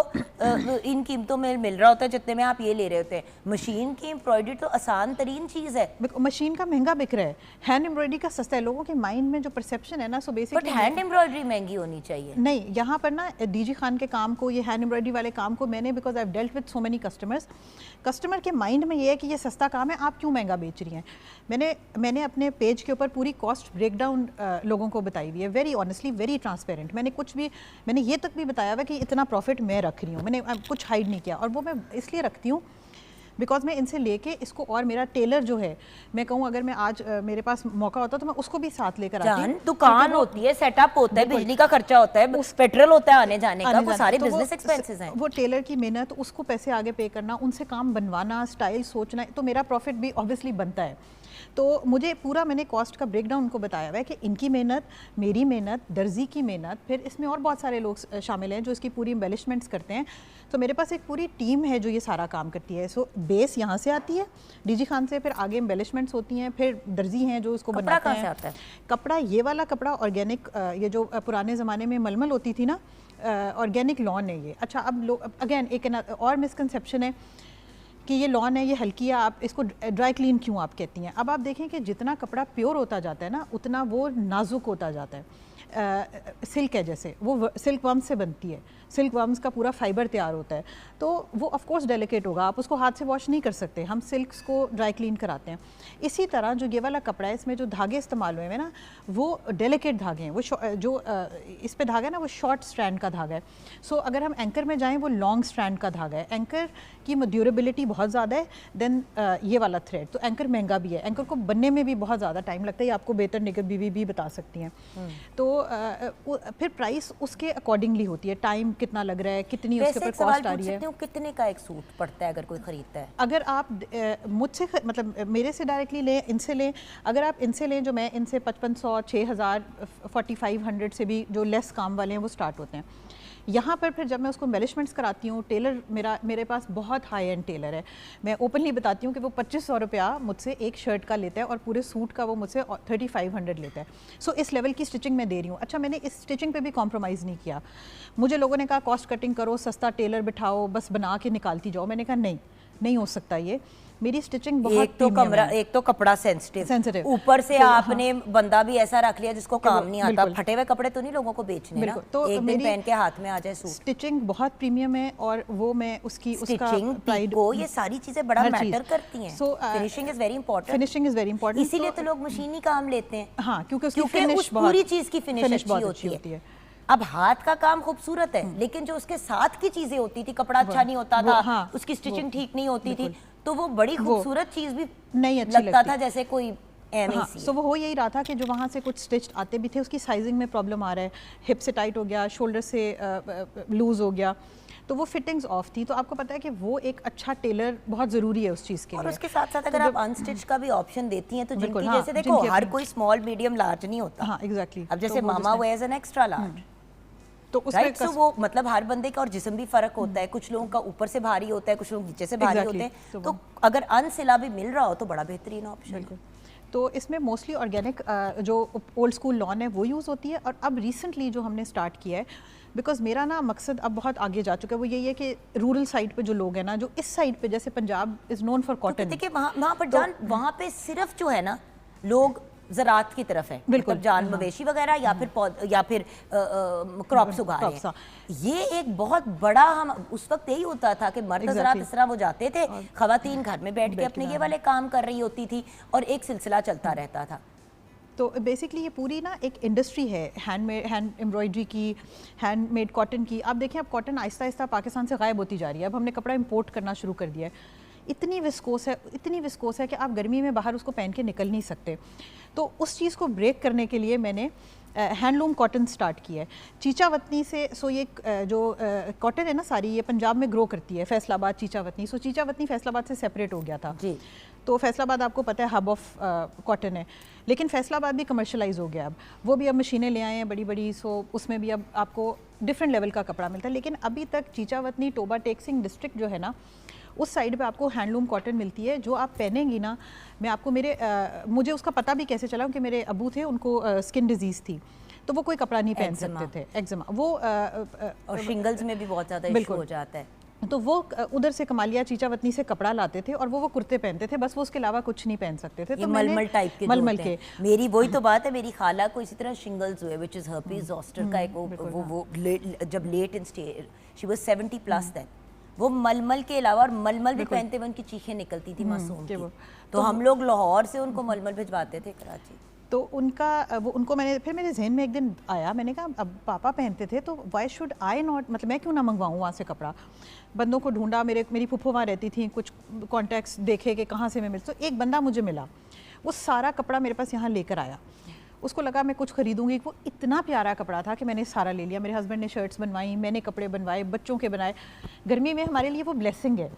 इन कीमतों में मिल रहा होता है जितने में आप ये ले रहे होते हैं। मशीन की एम्ब्रॉयडरी तो आसान तरीन चीज़ है। मशीन का महंगा बिक रहा है, हैंड एम्ब्रॉयडरी का सस्ता है। लोगों के माइंड में जो परसेप्शन है ना, so basically but hand embroidery महंगी होनी चाहिए। नहीं, यहाँ पर ना डीजी खान के काम को, ये हैंड एम्ब्रॉयडरी वाले काम को मैंने, because I have dealt with so many customers, customer के माइंड में ये है कि ये सस्ता काम है, आप क्यों महंगा बेच रही हैं। मैंने अपने पेज के ऊपर पूरी कॉस्ट ब्रेकडाउन लोगों को बताई हुई है, वेरी ऑनेस्टली, वेरी ट्रांसपेरेंट। मैंने ये तक भी बताया हुआ कि इतना प्रॉफिट मैं रख रही हूँ, मैंने कुछ हाइड नहीं किया। और वो मैं इसलिए रखती हूँ बिकॉज मैं इनसे लेके इसको, और मेरा टेलर जो है, मैं कहूँ अगर मैं आज मेरे पास मौका होता तो मैं उसको भी साथ लेकर आती हूँ। दुकान होती है, सेटअप होता है, बिजली का खर्चा होता है, पेट्रोल होता है आने जाने का, वो सारे बिजनेस एक्सपेंसेस हैं। वो टेलर की मेहनत, उसको पैसे आगे पे करना, उनसे काम बनवाना, स्टाइल सोचना, तो मेरा प्रॉफिट भी ऑब्वियसली बनता है। तो मुझे पूरा मैंने कॉस्ट का ब्रेकडाउन उनको बताया हुआ है कि इनकी मेहनत, मेरी मेहनत, दर्जी की मेहनत, फिर इसमें और बहुत सारे लोग शामिल हैं जो इसकी पूरी एम्बेलिशमेंट्स करते हैं। तो मेरे पास एक पूरी टीम है जो ये सारा काम करती है। सो बेस यहाँ से आती है डीजी खान से, फिर आगे एम्बेलिशमेंट्स होती हैं, फिर दर्जी हैं जो इसको बनाते हैं। आता है कपड़ा, ये वाला कपड़ा ऑर्गेनिक, ये जो पुराने ज़माने में मलमल होती थी ना, ऑर्गेनिक लॉन है ये। अच्छा, अब लोग अगेन एक और मिसकंसेप्शन है कि ये लॉन है, ये हल्की है, आप इसको ड्राई क्लीन क्यों आप कहती हैं। अब आप देखें कि जितना कपड़ा प्योर होता जाता है ना, उतना वो नाजुक होता जाता है। सिल्क है जैसे, वो सिल्क वर्म से बनती है, सिल्क वर्म्स का पूरा फाइबर तैयार होता है, तो वो ऑफ कोर्स डेलिकेट होगा, आप उसको हाथ से वॉश नहीं कर सकते, हम सिल्क्स को ड्राई क्लीन कराते हैं। इसी तरह जो ये वाला कपड़ा है, इसमें जो धागे इस्तेमाल हुए हैं ना, वो डेलिकेट धागे हैं, वो जो इस पे धागा है ना, वो शॉर्ट स्ट्रैंड का धागा है। सो अगर हम एंकर में जाएँ, वो लॉन्ग स्ट्रैंड का धागा है। एंकर की ड्यूरेबिलिटी बहुत ज़्यादा है देन ये वाला थ्रेड, तो एंकर महंगा भी है, एंकर को बनने में भी बहुत ज़्यादा टाइम लगता है, ये आपको बेहतर निगर बीवी भी बता सकती हैं। तो फिर प्राइस उसके अकॉर्डिंगली होती है, टाइम कितना लग रहा है, कितनी उसके ऊपर कॉस्ट आ रही है। कितने का एक सूट पड़ता है अगर कोई खरीदता है? अगर आप मुझसे मतलब मेरे से डायरेक्टली लें, इनसे लें, अगर आप इनसे लें, जो मैं इनसे 5500, 6000, 4500 से भी जो लेस काम वाले हैं वो स्टार्ट होते हैं। यहाँ पर फिर जब मैं उसको एम्बेलिशमेंट्स कराती हूँ, टेलर मेरे पास बहुत हाई एंड टेलर है, मैं ओपनली बताती हूँ कि वो 2500 रुपया मुझसे एक शर्ट का लेता है और पूरे सूट का वो मुझसे 3500 लेता है। सो इस लेवल की स्टिचिंग मैं दे रही हूँ। अच्छा, मैंने इस स्टिचिंग पे भी कॉम्प्रोमाइज़ नहीं किया। मुझे लोगों ने कहा कॉस्ट कटिंग करो, सस्ता टेलर बिठाओ, बस बना के निकालती जाओ। मैंने कहा नहीं हो सकता ये। मेरी स्टिचिंग बहुत एक तो premium कमरा, है। एक तो कपड़ा सेंसिटिव, Sensitive। ऊपर से तो, आपने बंदा भी ऐसा रख लिया जिसको काम नहीं आता। बिल्कुल। फटे हुए कपड़े तो नहीं लोगों को बेचने ना, बिल्कुल। तो एक दिन मेरी पहन के हाथ में आ जाए सूट। स्टिचिंग बहुत प्रीमियम है और वो मैं उसकी उसका स्टिचिंग, प्राइड, पिको, ये सारी चीजें बड़ा हर चीज़। मैटर करती हैं। So, finishing is very important. Finishing is very important. इसीलिए तो लोग मशीनी काम लेते हैं। हाँ, क्योंकि उसकी क्योंकि फिनिश उस पूरी चीज की फिनिश फिनिश अच्छी बहुत होती है। अब हाथ का काम खूबसूरत है, लेकिन जो उसके साथ की चीजें होती थी, कपड़ा अच्छा नहीं होता था, हाँ, उसकी स्टिचिंग ठीक नहीं होती थी, तो वो बड़ी खूबसूरत चीज भी नहीं अच्छी लगता लगती था जैसे कोई एम हाँ, सो वो हो यही रहा था कि जो वहाँ से कुछ स्टिच आते भी थे उसकी साइजिंग में प्रॉब्लम आ रहा है, हिप से टाइट हो गया, शोल्डर से लूज हो गया, तो वो फिटिंग्स ऑफ थी। तो आपको पता है कि वो एक अच्छा टेलर बहुत ज़रूरी है उस चीज़ के लिए। और उसके साथ साथ अगर आप अनस्टिच का भी ऑप्शन देती हैं तो बिल्कुल, जिनकी हाँ, जैसे देखो जिनकी हर अपनी- कोई स्मॉल मीडियम लार्ज नहीं होता। हाँ, एग्जैक्टली। अब जैसे मामा वेयर्स एन एक्स्ट्रा लार्ज, तो उसमें राइट। सो वो मतलब हर बंदे का और जिस्म भी फर्क होता है, कुछ लोगों का ऊपर से भारी होता है, कुछ लोग नीचे से भारी Exactly, होते हैं, तो अगर अनसिला भी मिल रहा हो तो बड़ा बेहतरीन ऑप्शन है। बिल्कुल। तो इसमें मोस्टली ऑर्गेनिक जो ओल्ड स्कूल लॉन है वो यूज़ होती है। और अब रिसेंटली जो हमने स्टार्ट किया है, बिकॉज मेरा ना मकसद अब बहुत आगे जा चुका है, वो यही है कि रूरल साइड पे जो लोग हैं ना, जो इस साइड पे जैसे Punjab is known for cotton, देखिए वहाँ पर जान, वहाँ पे सिर्फ जो है ना लोग ज़रात की तरफ है, बिल्कुल, मतलब जान मवेशी वगैरह या फिर क्रॉप्स उगा रहे crops, हैं। ये एक बहुत बड़ा, हम उस वक्त यही होता था कि मर्द ज़रात इस तरह वो जाते थे, खवातीन घर में बैठ के अपने ये वाले काम कर रही होती थी और एक सिलसिला चलता रहता था। तो बेसिकली ये पूरी ना एक इंडस्ट्री है हैंड एम्ब्रॉयडरी की, हैंडमेड कॉटन की। आप देखें अब कॉटन आहिस्ता आहिस्ता पाकिस्तान से गायब होती जा रही है। अब हमने कपड़ा इंपोर्ट करना शुरू कर दिया है। इतनी विस्कोस है कि आप गर्मी में बाहर उसको पहन के निकल नहीं सकते। तो उस चीज़ को ब्रेक करने के लिए मैंने हैंडलूम कॉटन स्टार्ट किया है चीचावतनी से। सो ये जो कॉटन है ना सारी, ये पंजाब में ग्रो करती है, फैसलाबाद चीचावतनी। सो चीचावतनी फैसलाबाद से सेपरेट हो गया था जी। तो फैसलाबाद आपको पता है हब ऑफ कॉटन है, लेकिन फैसलाबाद भी कमर्शलाइज हो गया। अब वो भी अब मशीनें ले आए हैं बड़ी बड़ी, सो उसमें भी अब आपको डिफरेंट लेवल का कपड़ा मिलता है। लेकिन अभी तक चीचावतनी, टोबा टेक-सिंह डिस्ट्रिक्ट जो है ना, उस साइड पे आपको हैंडलूम कॉटन मिलती है जो आप पहनेंगी ना। मैं आपको मुझे उसका पता भी कैसे चला कि मेरे अबू थे, उनको स्किन डिजीज़ थी, तो वो कोई कपड़ा नहीं पहन सकते थे, एक्जिमा वो और शिंगल्स में भी बहुत ज़्यादा इशू हो जाता है। तो वो उधर से कमालिया चीचावतनी से कपड़ा लाते थे और वो कुर्ते पहनते थे, बस वो उसके अलावा कुछ नहीं पहन सकते थे। ये तो मलमल टाइप के मलमल जो के होते हैं। मेरी वही तो बात है, मेरी खाला को इसी तरह शिंगल्स हुए, व्हिच इज हर्पीज ज़ोस्टर का एक वो जब late in stage, she was 70 plus then, वो मलमल के अलावा, और मलमल भी पहनते हुए उनकी चीखें निकलती थी मासूम की। तो हम लोग लाहौर से उनको मलमल भिजवाते थे कराची। तो उनको फिर मेरे जहन में एक दिन आया, मैंने कहा अब पापा पहनते थे तो वाई शुड आई नॉट, मतलब मैं क्यों ना मंगवाऊँ वहाँ से कपड़ा। बंदों को ढूंढा, मेरी फुफ्फो वहाँ रहती थी, कुछ कॉन्टैक्ट्स देखे कि कहाँ से मैं मिल, तो एक बंदा मुझे मिला, वो सारा कपड़ा मेरे पास यहाँ लेकर आया। उसको लगा मैं कुछ खरीदूंगी, वो इतना प्यारा कपड़ा था कि मैंने सारा ले लिया। मेरे हस्बैंड ने शर्ट्स बनवाई, मैंने कपड़े बनवाए, बच्चों के बनाए। गर्मी में हमारे लिए वो ब्लेसिंग है।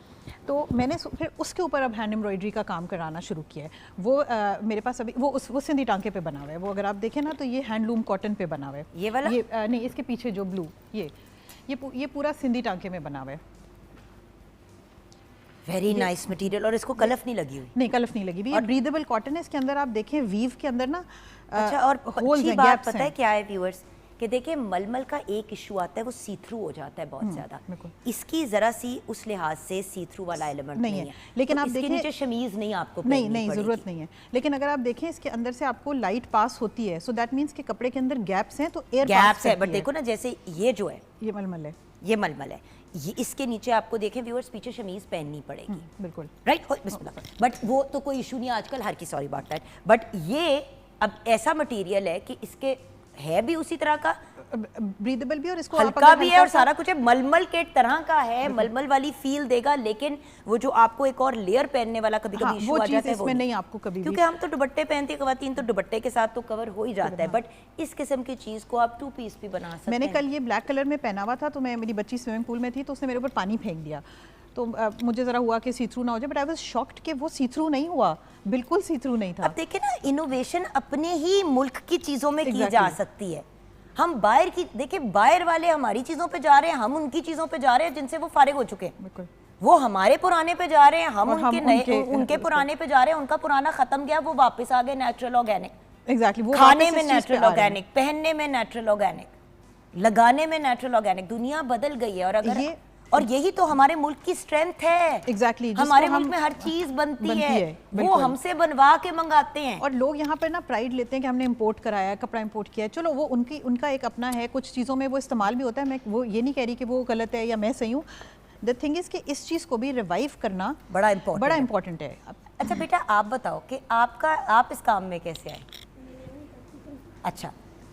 तो मैंने फिर उसके ऊपर अब हैंड एम्ब्रॉयडरी का काम कराना शुरू किया है। वो मेरे पास अभी वो सिंधी टांके पे बना हुआ है। वो अगर आप देखें ना तो ये हैंडलूम कॉटन पे बना हुआ है। ये वाला नहीं, इसके पीछे जो ब्लू, ये पूरा सिंधी टांके में बना हुआ है। वेरी नाइस मटेरियल, और इसको कलफ नहीं लगी हुई। नहीं, कलफ नहीं लगी हुई। ये ब्रीदेबल कॉटन है। इसके अंदर आप देखें वीव के अंदर ना अच्छा, और होल्स अच्छी हैं, बात गैप्स पता है हैं। क्या है व्यूअर्स, कि देखिए मलमल का एक इशू आता है, वो सी थ्रू हो जाता है बहुत ज़्यादा। इसकी ज़रा सी उस लिहाज से सी थ्रू वाला एलिमेंट नहीं है। लेकिन तो आप इसके देखें नीचे शमीज नहीं आपको नहीं ज़रूरत नहीं है। लेकिन अगर आप देखें इसके अंदर से आपको लाइट पास होती है, सो दैट मीन्स कि कपड़े के अंदर गैप्स हैं, तो एयर गैप्स है। बट देखो ना, जैसे ये जो है, ये मलमल है, ये मलमल है, ये इसके नीचे आपको देखें व्यूअर्स, पीछे शमीज पहननी पड़ेगी, बिल्कुल राइट। बिस्मिल्लाह। बट वो तो कोई इशू नहीं आजकल, हर की सॉरी बात है। बट ये अब ऐसा मटेरियल है कि इसके है भी उसी तरह का, ब्रीदेबल भी, और इसको हल्का भी है और सारा कुछ है, मलमल के तरह का है, मलमल वाली फील देगा। लेकिन वो जो आपको एक और लेयर पहनने वाला कभी कभी इशू आ जाता है, इसमें नहीं आपको कभी, क्योंकि हम तो दुपट्टे पहनते हैं खवातीन, तो दुपट्टे के साथ तो कवर हो ही जाता है। बट इस किस्म की चीज को आप 2 पीस भी बना सकते हैं। मैंने कल ये ब्लैक कलर में पहना हुआ था, तो मेरी बच्ची स्विमिंग पूल में थी, तो उसने मेरे ऊपर पानी फेंक दिया। तो मुझे ज़रा हुआ कि सी थ्रू ना हो जाए, बट आई वाज शॉक्ड कि वो सी थ्रू नहीं हुआ, बिल्कुल सी थ्रू नहीं था। अब देखिए ना, इनोवेशन अपने ही मुल्क की चीज़ों में की जा सकती है। हम बाहर की देखिए, बाहर वाले हमारी चीज़ों पे जा रहे हैं, हम उनकी चीज़ों पे जा रहे हैं जिनसे वो फारिग हो चुके हैं। बिल्कुल। वो हमारे पुराने पे जा रहे हैं, हम उनके नए, उनके बिल्कुल। पुराने पे जा रहे हैं, उनका पुराना खत्म गया, वो वापस आ गए नेचुरल ऑर्गेनिक। एग्जैक्टली, वो खाने में नेचुरल ऑर्गेनिक, पहनने में नेचुरल ऑर्गेनिक, लगाने में नेचुरल ऑर्गेनिक। दुनिया बदल गई है। और अगर और यही तो हमारे मुल्क की स्ट्रेंथ है। Exactly, जिसको हमारे हम- मुल्क में हर चीज बनती बनती है, है, वो बिल्कुल। हमसे बनवा के मंगाते हैं। और लोग यहाँ पर ना प्राइड लेते हैं कि हमने इंपोर्ट कराया है, कपड़ा इंपोर्ट किया है। चलो वो उनका एक अपना है, कुछ चीज़ों में वो इस्तेमाल भी होता है। मैं वो ये नहीं कह रही कि वो गलत है या मैं सही हूँ। द थिंग इज़ कि इस चीज़ को भी रिवाइव करना बड़ा इम्पोर्टेंट है। अच्छा बेटा, आप बताओ कि आप इस काम में कैसे आए? अच्छा,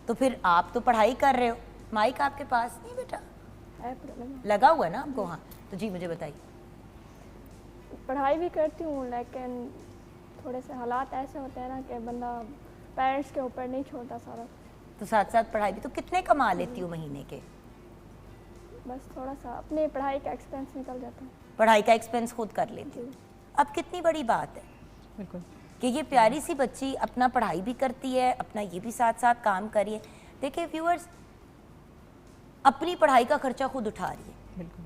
तो फिर आप तो पढ़ाई कर रहे हो, माइक आपके पास नहीं बेटा? लगा हुआ है ना आपको? हाँ, तो जी मुझे बताइए। पढ़ाई भी करती हूँ, लेकिन थोड़े से हालात ऐसे होते हैं ना कि बंदा पेरेंट्स के ऊपर नहीं छोड़ता सारा। तो साथ साथ पढ़ाई भी। तो कितने कमा लेती हो महीने के? बस थोड़ा सा अपने पढ़ाई का एक्सपेंस निकल जाता है। पढ़ाई का एक्सपेंस खुद कर लेती हो। अब कितनी बड़ी बात है बिल्कुल कि ये प्यारी सी बच्ची अपना पढ़ाई भी करती है, अपना ये भी साथ साथ काम करिए। देखिए व्यूअर्स, अपनी पढ़ाई का खर्चा खुद उठा रही है, बिल्कुल।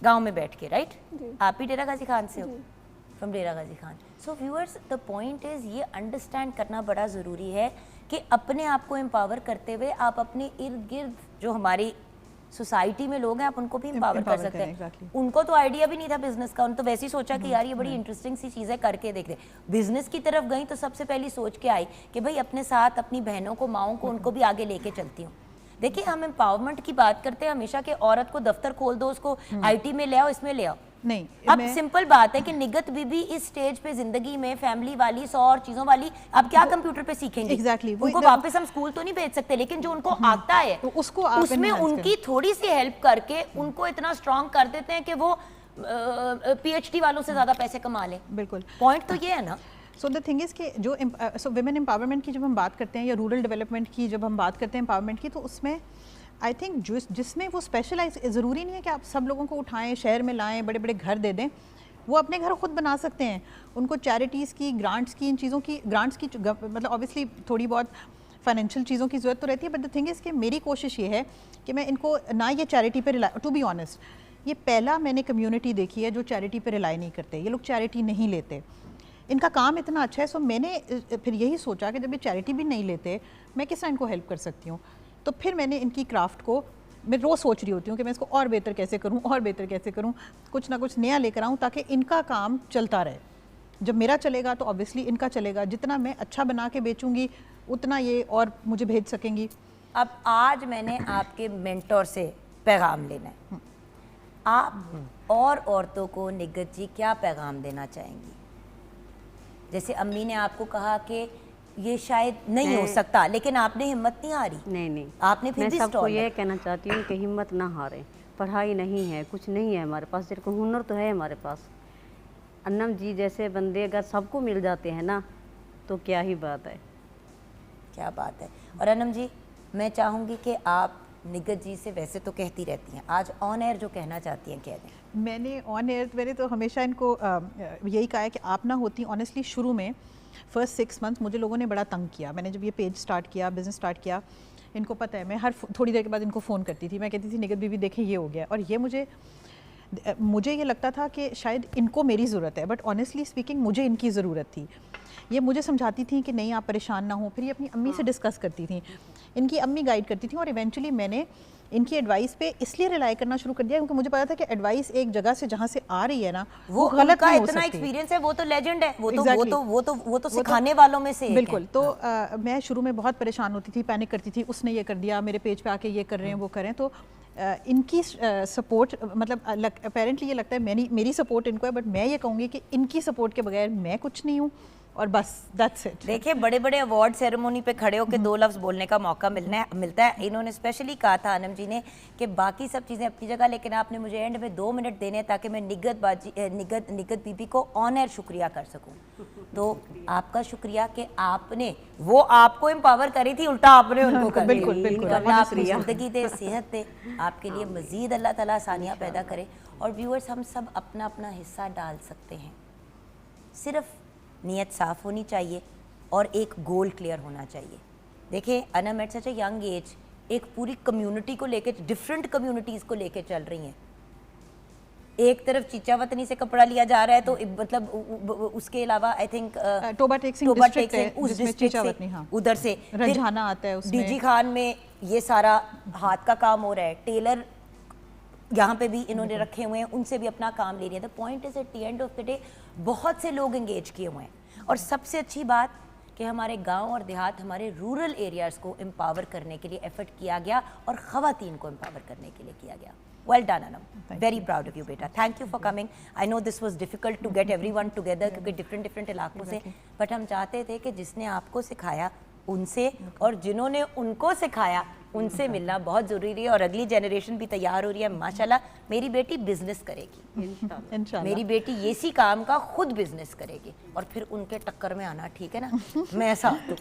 गांव में बैठ के, राइट? जी। आप ही डेरा गाजी खान से हो? जी। From Dera Ghazi Khan. So viewers, the point is ये अंडरस्टैंड करना बड़ा ज़रूरी है कि अपने आप को एम्पावर करते हुए आप अपने इर्द गिर्द जो हमारी सोसाइटी में लोग हैं, आप उनको भी एम्पावर कर सकते हैं। exactly. उनको तो आइडिया भी नहीं था बिजनेस का, उन्होंने तो वैसे ही सोचा कि यार ये बड़ी इंटरेस्टिंग सी चीज़ है, करके देखते। बिजनेस की तरफ गई तो सबसे पहली सोच के आई कि भाई अपने साथ अपनी बहनों को, माओं को, उनको भी आगे लेके चलती हूँ। देखिए, हम एम्पावरमेंट की बात करते हैं हमेशा कि औरत को दफ्तर खोल दो, उसको आईटी में ले आओ, इसमें ले आओ। नहीं, अब सिंपल बात है कि निगत बीबी इस स्टेज पे जिंदगी में फैमिली वाली, 100 और चीजों वाली, अब क्या कंप्यूटर पे सीखेंगे? Exactly, वो उनको एकदम- वापस हम स्कूल तो नहीं भेज सकते, लेकिन जो उनको आता है तो उसको आप उसमें enhance उनकी थोड़ी सी हेल्प करके उनको इतना स्ट्रांग कर देते हैं कि वो पीएचडी वालों से ज्यादा पैसे कमा लें। बिल्कुल। पॉइंट तो ये है ना। सो द थिंग इज़ कि जो सो वुमेन एम्पावरमेंट की जब हम बात करते हैं या रूरल डेवलपमेंट की जब हम बात करते हैं एम्पावरमेंट की, तो उसमें आई थिंक जिसमें वो स्पेशलाइज, ज़रूरी नहीं है कि आप सब लोगों को उठाएं, शहर में लाएं, बड़े बड़े घर दे दें। वो अपने घर खुद बना सकते हैं। उनको चैरिटीज़ की, ग्रांट्स की, इन चीज़ों की, ग्रांट्स की मतलब ऑब्वियसली थोड़ी बहुत फाइनेंशियल चीज़ों की ज़रूरत तो रहती है, बट द थिंग इज़ कि मेरी कोशिश ये है कि मैं इनको ना ये चैरिटी पे रिलाई, टू बी ऑनेस्ट, ये पहला मैंने कम्युनिटी देखी है जो चैरिटी पे रिलाई नहीं करते। ये लोग चैरिटी नहीं लेते, इनका काम इतना अच्छा है। सो मैंने फिर यही सोचा कि जब ये चैरिटी भी नहीं लेते, मैं किस तरह इनको हेल्प कर सकती हूँ। तो फिर मैंने इनकी क्राफ्ट को, मैं रोज़ सोच रही होती हूँ कि मैं इसको और बेहतर कैसे करूँ, और बेहतर कैसे करूँ, कुछ ना कुछ नया लेकर आऊँ ताकि इनका काम चलता रहे। जब मेरा चलेगा तो ऑब्वियसली इनका चलेगा। जितना मैं अच्छा बना के बेचूंगी उतना ये और मुझे भेज सकेंगी। अब आज मैंने आपके मेंटोर से पैगाम लेना है। आप और औरतों को निगत जी क्या पैगाम देना चाहेंगी? जैसे अम्मी ने आपको कहा कि ये शायद नहीं हो सकता, लेकिन आपने हिम्मत नहीं हारी। नहीं, आपने फिर मैं भी सबको स्टॉल ये कहना चाहती हूँ कि हिम्मत ना हारें। पढ़ाई नहीं है, कुछ नहीं है हमारे पास, सिर्फ हुनर तो है हमारे पास। अन्नम जी जैसे बंदे अगर सबको मिल जाते हैं ना, तो क्या ही बात है। क्या बात है। और अनम जी, मैं चाहूँगी कि आप निगत जी से वैसे तो कहती रहती हैं, आज ऑन एयर जो कहना चाहती हैं कह दें। मैंने ऑन एयर मैंने तो हमेशा इनको यही कहा है कि आप ना होती, ऑनेस्टली शुरू में फर्स्ट 6 मंथ मुझे लोगों ने बड़ा तंग किया। मैंने जब ये पेज स्टार्ट किया, बिज़नेस स्टार्ट किया, इनको पता है मैं हर थोड़ी देर के बाद इनको फ़ोन करती थी। मैं कहती थी निगत बीबी देखें ये हो गया, और ये मुझे ये लगता था कि शायद इनको मेरी ज़रूरत है, बट ऑनेस्टली स्पीकिंग मुझे इनकी ज़रूरत थी। ये मुझे समझाती थी कि नहीं आप परेशान ना हो, फिर ये अपनी अम्मी से डिस्कस करती थी, इनकी अम्मी गाइड करती थी, और इवेंचुअली मैंने इनकी एडवाइस पे इसलिए रिलाई करना शुरू कर दिया क्योंकि मुझे पता था कि एडवाइस एक जगह से जहाँ से आ रही है ना, वो गलत नहीं हो सकती। इतना एक्सपीरियंस है, वो तो लेजेंड है, Exactly. वो तो सिखाने वालों में से एक बिल्कुल। है। तो मैं शुरू में बहुत परेशान होती थी, पैनिक करती थी, उसने ये कर दिया, मेरे पेज पे आके ये कर रहे हैं, वो करें। तो इनकी सपोर्ट, मतलब अपेरेंटली ये लगता है मेरी सपोर्ट इनको है, बट मैं ये कहूँगी कि इनकी सपोर्ट के बगैर मैं कुछ नहीं हूँ, और बस दैट्स इट। देखिए, बड़े बड़े अवार्ड सेरेमोनी पे खड़े होकर 2 लफ्ज़ बोलने का मौका मिलता है। इन्होंने स्पेशली कहा था अनम जी ने कि बाकी सब चीज़ें अपनी जगह, लेकिन आपने मुझे एंड में 2 मिनट देने ताकि मैं निगत बीबी को ऑन एयर शुक्रिया कर सकूं। तो आपका शुक्रिया कि आपने, वो आपको एम्पावर करी थी, उल्टा आपने उनको कर दिया। बिल्कुल। अल्लाह आपको ज़िंदगी दे, सेहत दे, आपके लिए मज़ीद अल्लाह ताला आसानियाँ पैदा करे। और व्यूअर्स, हम सब अपना अपना हिस्सा डाल सकते हैं, सिर्फ नीयत साफ़ होनी चाहिए और एक गोल क्लियर होना चाहिए। देखिए, Anam at such a young age एक पूरी कम्युनिटी को लेके, डिफरेंट कम्युनिटीज़ को लेके चल रही हैं। एक तरफ चीचा वतनी से कपड़ा लिया जा रहा है, तो मतलब उसके अलावा I think Toba Tek Singh district है, उस जिसमें डिस्ट्रिक्ट चीचावतनी, से, हाँ, उधर से रंझाना आता है उसमें। डीजी खान में ये सारा हाथ का काम हो रहा है। टेलर यहाँ पे भी इन्होंने रखे हुए हैं, उनसे भी अपना काम ले रही है। The point is at the end of the day बहुत से लोग एंगेज किए हुए हैं, और सबसे अच्छी बात कि हमारे गांव और देहात, हमारे रूरल एरियाज़ को एम्पावर करने के लिए एफर्ट किया गया और ख़वातीन को एम्पावर करने के लिए किया गया। Well done, Anam. Very proud of you, beta. Thank you for coming. I know this was difficult to get everyone together क्योंकि different इलाकों से, but हम चाहते थे कि जिसने आपको सिखाया उनसे और जिन्होंने उनको सिखाया उनसे मिलना बहुत ज़रूरी है। और अगली जनरेशन भी तैयार हो रही है माशाल्लाह। मेरी बेटी बिजनेस करेगी इंशाल्लाह, मेरी बेटी ये सी काम का खुद बिजनेस करेगी, और फिर उनके टक्कर में आना, ठीक है ना? मैं ऐसा तो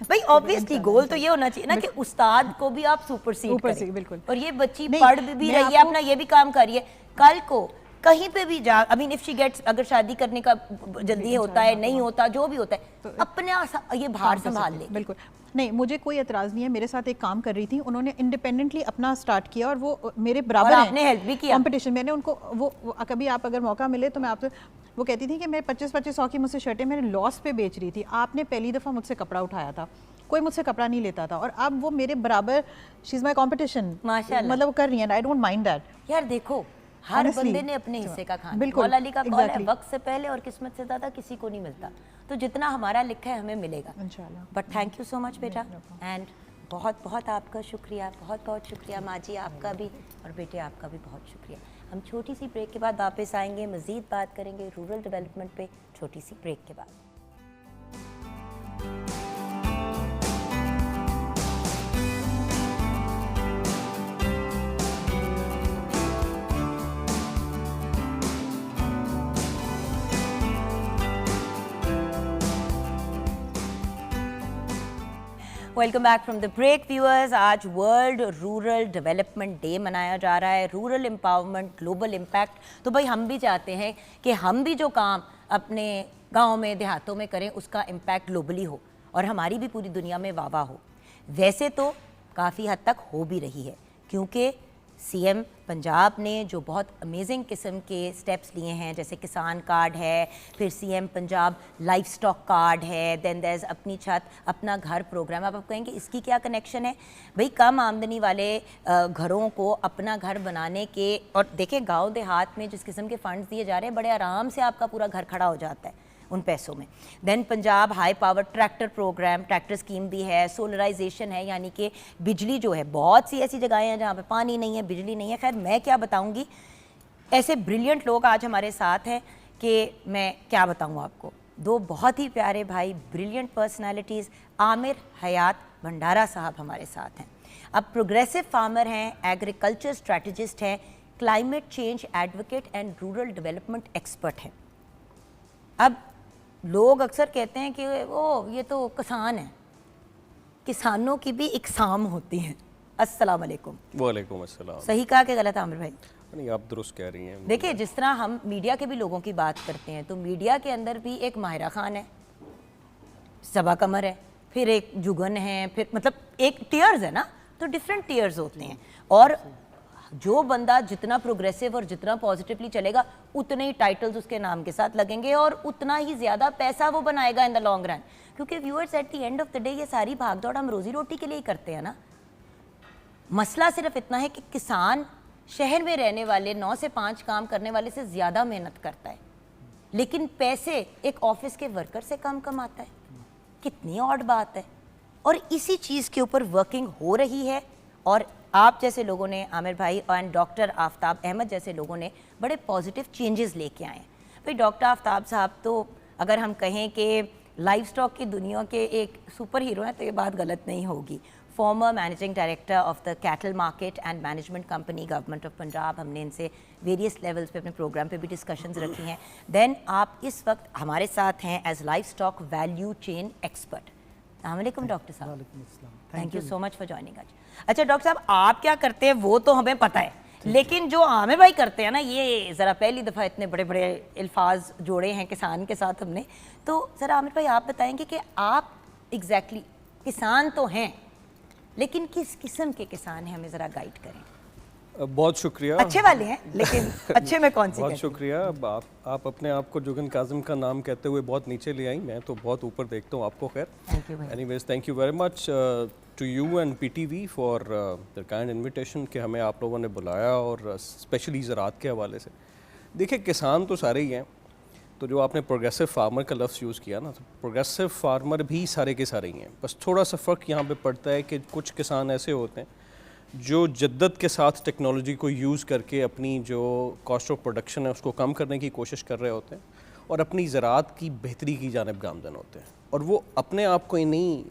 भाई ऑब्वियसली गोल तो ये होना चाहिए ना कि उस्ताद को भी आप सुपरसीड करें। बिल्कुल। और ये बच्ची पढ़ भी रही है, अपना ये भी काम कर रही है, कल को कहीं पे भी जा, I mean if she gets, अगर शादी करने का जल्दी होता है, नहीं होता, जो भी होता है, अपने ये भार संभाल ले। बिल्कुल नहीं, मुझे कोई एतराज़ नहीं है। मेरे साथ एक काम कर रही थी, उन्होंने इंडिपेंडेंटली अपना स्टार्ट किया और वो मेरे बराबर हैं, आपने हेल्प भी किया। कंपटीशन मैंने उनको वो कभी आप अगर मौका मिले तो मैं आपसे, वो कहती थी कि मैं 25-25 की मुझसे शर्टें मैंने लॉस पे बेच रही थी, आपने पहली दफ़ा मुझसे कपड़ा उठाया था, कोई मुझसे कपड़ा नहीं लेता था, और अब वो मेरे बराबर, शी इज़ माई कॉम्पिटिशन माशाल्लाह, मतलब कर रही है। I don't mind that. यार देखो, हर बंदे ने अपने हिस्से का खाना। बिल्कुल, मौला अली का कौल है, वक्त से पहले और किस्मत से ज़्यादा किसी को नहीं मिलता, तो जितना हमारा लिखा है हमें मिलेगा इंशाल्लाह। But thank you so much बेटा, एंड बहुत बहुत आपका शुक्रिया, बहुत बहुत शुक्रिया माँ जी आपका भी, और बेटे आपका भी बहुत शुक्रिया। हम छोटी सी ब्रेक के बाद वापस आएंगे, मज़ीद बात करेंगे रूरल डेवलपमेंट पे, छोटी सी ब्रेक के बाद। Welcome back from the break viewers. आज वर्ल्ड रूरल डेवलपमेंट डे मनाया जा रहा है, रूरल एम्पावरमेंट, ग्लोबल इम्पैक्ट। तो भाई हम भी चाहते हैं कि हम भी जो काम अपने गाँव में, देहातों में करें, उसका इम्पैक्ट ग्लोबली हो और हमारी भी पूरी दुनिया में वाह वाह हो। वैसे तो काफ़ी हद तक हो भी रही है, क्योंकि सीएम पंजाब ने जो बहुत अमेजिंग किस्म के स्टेप्स लिए हैं, जैसे किसान कार्ड है, फिर CM Punjab life stock card है, देन देयर इज़ अपनी छत अपना घर प्रोग्राम। आप कहेंगे इसकी क्या कनेक्शन है? भाई कम आमदनी वाले घरों को अपना घर बनाने के, और देखें गांव देहात में जिस किस्म के फंड्स दिए जा रहे हैं, बड़े आराम से आपका पूरा घर खड़ा हो जाता है उन पैसों में। Then Punjab high power tractor program, tractor scheme भी है, सोलराइजेशन है, यानी कि बिजली जो है, बहुत सी ऐसी जगहें हैं जहाँ पे पानी नहीं है, बिजली नहीं है। खैर मैं क्या बताऊँगी, ऐसे ब्रिलियंट लोग आज हमारे साथ हैं कि मैं क्या बताऊँ आपको। दो बहुत ही प्यारे भाई, ब्रिलियंट पर्सनैलिटीज़, आमिर हयात भंडारा साहब हमारे साथ हैं। अब प्रोग्रेसिव फार्मर हैं, एग्रीकल्चर स्ट्रैटेजिस्ट हैं, climate change advocate and rural development expert हैं। अब लोग अक्सर कहते हैं कि ओ ये तो किसान है, किसानों की भी इकसाम होती है। अस्सलाम वालेकुम। वालेकुम अस्सलाम। सही कहा कि गलत आमिर भाई? नहीं, आप दुरुस्त कह रही हैं। देखिए, जिस तरह हम मीडिया के भी लोगों की बात करते हैं, तो मीडिया के अंदर भी एक माहिरा खान है, सबा कमर है, फिर एक जुगन है, फिर मतलब एक टीयर्स है ना, तो डिफरेंट टीयर्स होते हैं। और जो बंदा जितना प्रोग्रेसिव और जितना पॉजिटिवली चलेगा, उतने ही टाइटल्स उसके नाम के साथ लगेंगे और उतना ही ज़्यादा पैसा वो बनाएगा इन द लॉन्ग रन। क्योंकि viewers, at the end of the day ये सारी भागदौड़ हम रोजी रोटी के लिए ही करते हैं ना। मसला सिर्फ इतना है कि किसान शहर में रहने वाले 9 से 5 काम करने वाले से ज़्यादा मेहनत करता है, लेकिन पैसे एक ऑफिस के वर्कर से कम कमाता है। कितनी ऑड बात है। और इसी चीज़ के ऊपर वर्किंग हो रही है, और आप जैसे लोगों ने, आमिर भाई एंड डॉक्टर आफ्ताब अहमद जैसे लोगों ने बड़े पॉजिटिव चेंजेस लेके आए हैं। भाई डॉक्टर आफ्ताब साहब तो अगर हम कहें कि लाइफ स्टॉक की दुनिया के एक सुपर हीरो हैं तो ये बात गलत नहीं होगी। Farmer managing director of the cattle market and management company, government of Punjab. हमने इनसे वेरियस लेवल्स पे अपने प्रोग्राम पे भी डिस्कशंस रखी हैं। देन आप इस वक्त हमारे साथ हैं as livestock value chain expert. अस्सलाम वालेकुम डॉक्टर साहब। Thank you so much for joining us. अच्छा डॉक्टर साहब, आप क्या करते हैं वो तो हमें पता है, लेकिन जो आमिर भाई करते हैं ना, ये ज़रा पहली दफ़ा इतने बड़े बड़े अल्फाज जोड़े हैं किसान के साथ हमने। तो ज़रा आमिर भाई आप बताएंगे कि आप एग्जैक्टली किसान तो हैं, लेकिन किस किस्म के किसान हैं, हमें ज़रा गाइड करें। बहुत शुक्रिया। अच्छे वाले हैं, लेकिन अच्छे में कौन सी? बहुत शुक्रिया। आप अपने आप को जुगन काजिम का नाम कहते हुए बहुत नीचे ले आई, मैं तो बहुत ऊपर देखता हूँ आपको। खैर, anyways thank you very much. to you and PTV for the kind invitation कि हमें आप लोगों ने बुलाया और स्पेशली ज़राअत के हवाले से। देखिए किसान तो सारे ही हैं, तो जो आपने प्रोग्रेसिव फार्मर का लफ्ज़ यूज़ किया ना, तो प्रोग्रेसिव फार्मर भी सारे के सारे ही हैं। बस थोड़ा सा फ़र्क यहाँ पे पड़ता है कि कुछ किसान ऐसे होते हैं जो जद्दत के साथ टेक्नोलॉजी को यूज़ करके अपनी जो कॉस्ट ऑफ प्रोडक्शन है उसको कम करने की कोशिश कर रहे होते हैं और अपनी ज़राअत की बेहतरी की जानिब गामज़न होते हैं। और वो अपने आप को ही नहीं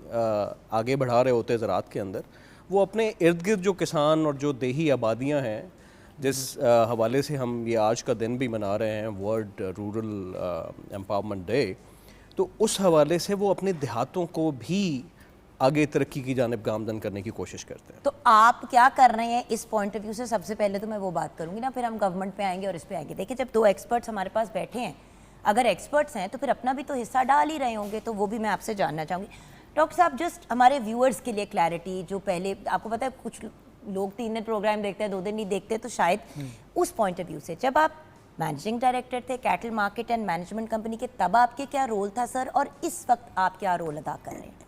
आगे बढ़ा रहे होते ज़राअत के अंदर, वो अपने इर्द गिर्द जो किसान और जो देही आबादियाँ हैं, जिस हवाले से हम ये आज का दिन भी मना रहे हैं, वर्ल्ड रूरल एम्पावरमेंट डे, तो उस हवाले से वो अपने देहातों को भी आगे तरक्की की जानिब गामज़न करने की कोशिश करते हैं। तो आप क्या कर रहे हैं इस पॉइंट ऑफ व्यू से? सबसे पहले तो मैं वो बात करूंगी ना, फिर हम गवर्नमेंट पे आएंगे और इस पे आएंगे। देखिए, जब 2 एक्सपर्ट्स हमारे पास बैठे हैं, अगर एक्सपर्ट्स हैं तो फिर अपना भी तो हिस्सा डाल ही रहे होंगे, तो वो भी मैं आपसे जानना चाहूँगी। डॉक्टर साहब, जस्ट हमारे व्यूअर्स के लिए क्लैरिटी, जो पहले आपको पता है कुछ लोग 3 दिन प्रोग्राम देखते हैं, 2 दिन नहीं देखते, तो शायद उस पॉइंट ऑफ व्यू से जब आप मैनेजिंग डायरेक्टर थे cattle market and management company के, तब आपके क्या रोल था सर, और इस वक्त आप क्या रोल अदा कर रहे हैं?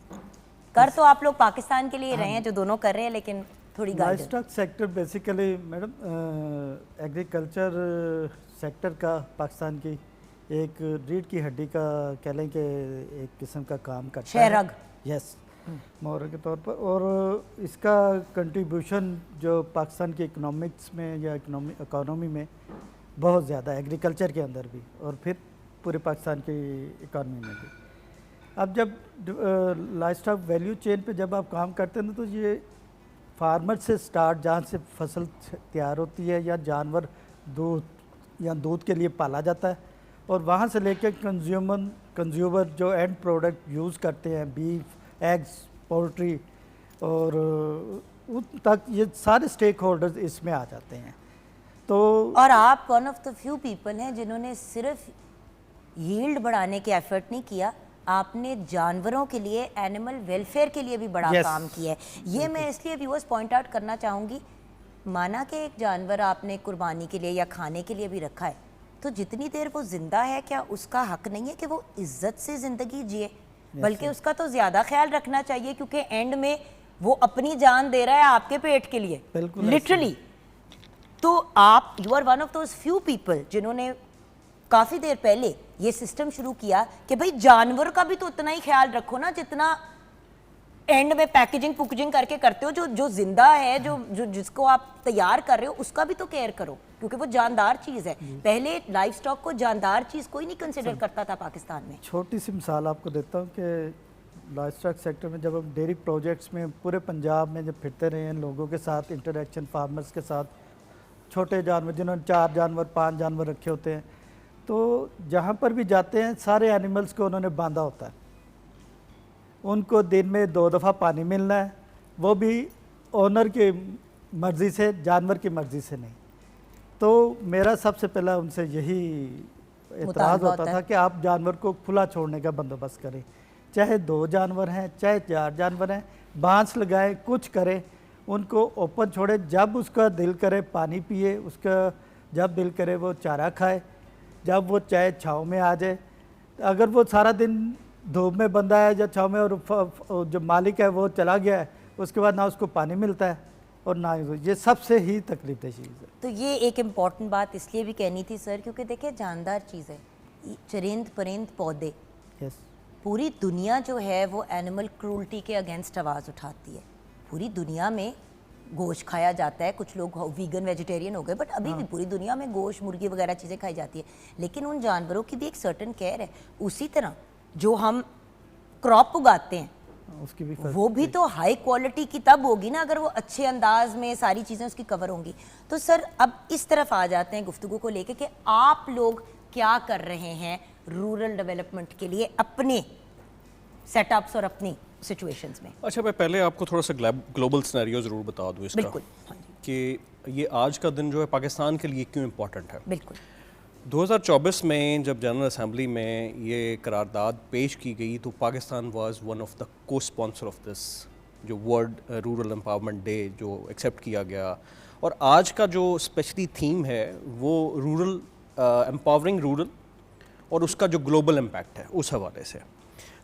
कर तो आप लोग पाकिस्तान के लिए रहे हैं, जो दोनों कर रहे हैं, लेकिन थोड़ी guidance. Livestock sector basically madam agriculture sector का पाकिस्तान की एक रीढ़ की हड्डी का कह लें कि एक किस्म का काम करता है, शेरग। यस, मोहर के तौर पर। और इसका कंट्रीब्यूशन जो पाकिस्तान की इकोनॉमिक्स में या इकोनॉमी में बहुत ज़्यादा, एग्रीकल्चर के अंदर भी और फिर पूरे पाकिस्तान की इकॉनमी में भी। अब जब लाइवस्टॉक वैल्यू चेन पे जब आप काम करते हैं ना, तो ये फार्मर से स्टार्ट, जहाँ से फसल तैयार होती है या जानवर दूध के लिए पाला जाता है, और वहाँ से लेकर कंज्यूमर जो एंड प्रोडक्ट यूज़ करते हैं, बीफ, एग्स, पोल्ट्री, और उन तक ये सारे स्टेक होल्डर्स इसमें आ जाते हैं। तो और आप one of the few people हैं जिन्होंने सिर्फ यील्ड बढ़ाने के एफर्ट नहीं किया, आपने जानवरों के लिए, एनिमल वेलफेयर के लिए भी बड़ा काम किया है। ये मैं इसलिए व्यूअर्स पॉइंट आउट करना चाहूँगी, माना कि एक जानवर आपने कुर्बानी के लिए या खाने के लिए भी रखा है, तो जितनी देर वो जिंदा है, क्या उसका हक नहीं है कि वो इज्जत से ज़िंदगी जिए? बल्कि उसका तो ज़्यादा ख्याल रखना चाहिए, क्योंकि एंड में वो अपनी जान दे रहा है आपके पेट के लिए, लिटरली। तो आप, you are one of those few people जिन्होंने काफ़ी देर पहले ये सिस्टम शुरू किया कि भाई जानवर का भी तो उतना ही ख्याल रखो ना, जितना एंड में पैकेजिंग करके करते हो। जो जिंदा है, जो जिसको आप तैयार कर रहे हो, उसका भी तो केयर करो, क्योंकि वो जानदार चीज़ है। पहले लाइव स्टॉक को जानदार चीज़ कोई नहीं कंसिडर करता था पाकिस्तान में। छोटी सी मिसाल आपको देता हूँ कि लाइव स्टॉक सेक्टर में जब हम डेयरी प्रोजेक्ट्स में पूरे पंजाब में जब फिरते रहे हैं, लोगों के साथ इंटरेक्शन, फार्मर्स के साथ, छोटे जानवर जिन्होंने 4 जानवर 5 जानवर रखे होते हैं, तो जहाँ पर भी जाते हैं सारे एनिमल्स को उन्होंने बांधा होता है। उनको दिन में 2 दफ़ा पानी मिलना है, वो भी ओनर की मर्ज़ी से, जानवर की मर्ज़ी से नहीं। तो मेरा सबसे पहला उनसे यही एतराज़ होता था कि आप जानवर को खुला छोड़ने का बंदोबस्त करें, चाहे 2 जानवर हैं, चाहे 4 जानवर हैं, बांस लगाए, कुछ करें, उनको ओपन छोड़े, जब उसका दिल करे पानी पिए, उसका जब दिल करे वो चारा खाए, जब वो चाहे छाँव में आ जाए। अगर वो सारा दिन धूप में बंधा है या छाँव में, और जो मालिक है वो चला गया है, उसके बाद ना उसको पानी मिलता है और ना ये सबसे ही तकलीफ दे चीज़ है। तो ये एक इम्पॉर्टेंट बात इसलिए भी कहनी थी सर, क्योंकि देखिए जानदार चीज़ है, चरिंद परिंद पौधे, यस, पूरी दुनिया जो है वो एनिमल क्रूल्टी के अगेंस्ट आवाज़ उठाती है। पूरी दुनिया में गोश्त खाया जाता है, कुछ लोग वीगन वेजिटेरियन हो गए, बट अभी भी पूरी दुनिया में गोश्त, मुर्गी वगैरह चीज़ें खाई जाती है, लेकिन उन जानवरों की भी एक सर्टन केयर है। उसी तरह जो हम क्रॉप उगाते हैं, उसकी भी वो भी तो हाई क्वालिटी की तब होगी ना अगर वो अच्छे अंदाज में सारी चीज़ें उसकी कवर होंगी। तो सर अब इस तरफ आ जाते हैं गुफ्तगू को लेके कि आप लोग क्या कर रहे हैं रूरल डेवलपमेंट के लिए अपने सेटअप्स और अपनी सिचुएशंस में। अच्छा, मैं पहले आपको थोड़ा सा ग्लोबल सिनेरियो ज़रूर बता दूँ इसका। बिल्कुल, हाँ जी। कि ये आज का दिन जो है पाकिस्तान के लिए क्यों इम्पोर्टेंट है। बिल्कुल। 2024 में जब जनरल असेंबली में ये करारदाद पेश की गई, तो Pakistan was one of the को स्पॉन्सर ऑफ दिस, जो वर्ल्ड रूरल एम्पावरमेंट डे जो एक्सेप्ट किया गया। और आज का जो स्पेशली थीम है वो रूरल एम्पावरिंग रूरल और उसका जो ग्लोबल इम्पैक्ट है उस हवाले से।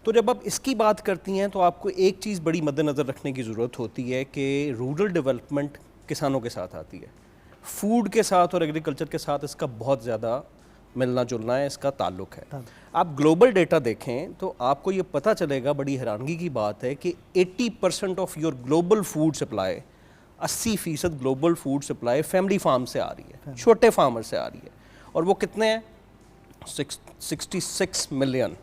तो जब आप इसकी बात करती हैं तो आपको एक चीज़ बड़ी मद्देनज़र रखने की ज़रूरत होती है कि रूरल डेवलपमेंट किसानों के साथ आती है, फूड के साथ और एग्रीकल्चर के साथ इसका बहुत ज़्यादा मिलना जुलना है, इसका ताल्लुक है। आप ग्लोबल डेटा देखें तो आपको ये पता चलेगा, बड़ी हैरानगी की बात है कि 80% of your global food supply, 80% global food supply family farm से आ रही है, छोटे फार्मर से आ रही है। और वो कितने हैं? 66 मिलियन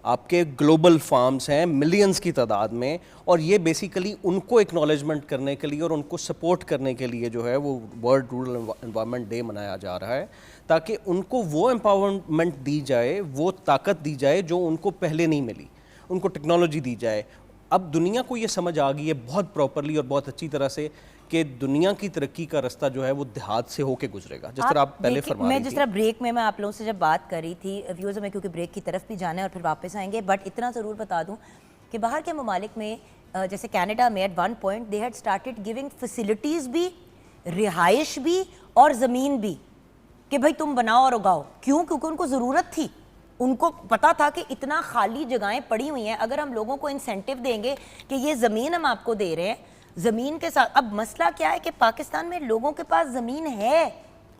आपके ग्लोबल फार्म्स हैं, मिलियंस की तादाद में। और ये बेसिकली उनको एक्नॉलेजमेंट करने के लिए और उनको सपोर्ट करने के लिए जो है वो वर्ल्ड रूरल एनवायरनमेंट डे मनाया जा रहा है, ताकि उनको वो एम्पावरमेंट दी जाए, वो ताकत दी जाए जो उनको पहले नहीं मिली, उनको टेक्नोलॉजी दी जाए। अब दुनिया को ये समझ आ गई है बहुत प्रॉपरली और बहुत अच्छी तरह से कि दुनिया की तरक्की का रास्ता जो है वो देहात से होके गुजरेगा, जिस तरह आप पहले फरमा रही मैं थी। जिस तरह ब्रेक में मैं आप लोगों से जब बात कर रही थी व्यूअर्स में, क्योंकि ब्रेक की तरफ भी जाना है और फिर वापस आएंगे, बट इतना ज़रूर बता दूं कि बाहर के ममालिक में जैसे कनाडा में at one point they had started giving facilities भी, रिहाइश भी और ज़मीन भी, कि भाई तुम बनाओ और उगाओ। क्यों? क्योंकि उनको ज़रूरत थी, उनको पता था कि इतना खाली जगहें पड़ी हुई हैं, अगर हम लोगों को इंसेंटिव देंगे कि ये ज़मीन हम आपको दे रहे हैं, ज़मीन के साथ। अब मसला क्या है कि पाकिस्तान में लोगों के पास ज़मीन है,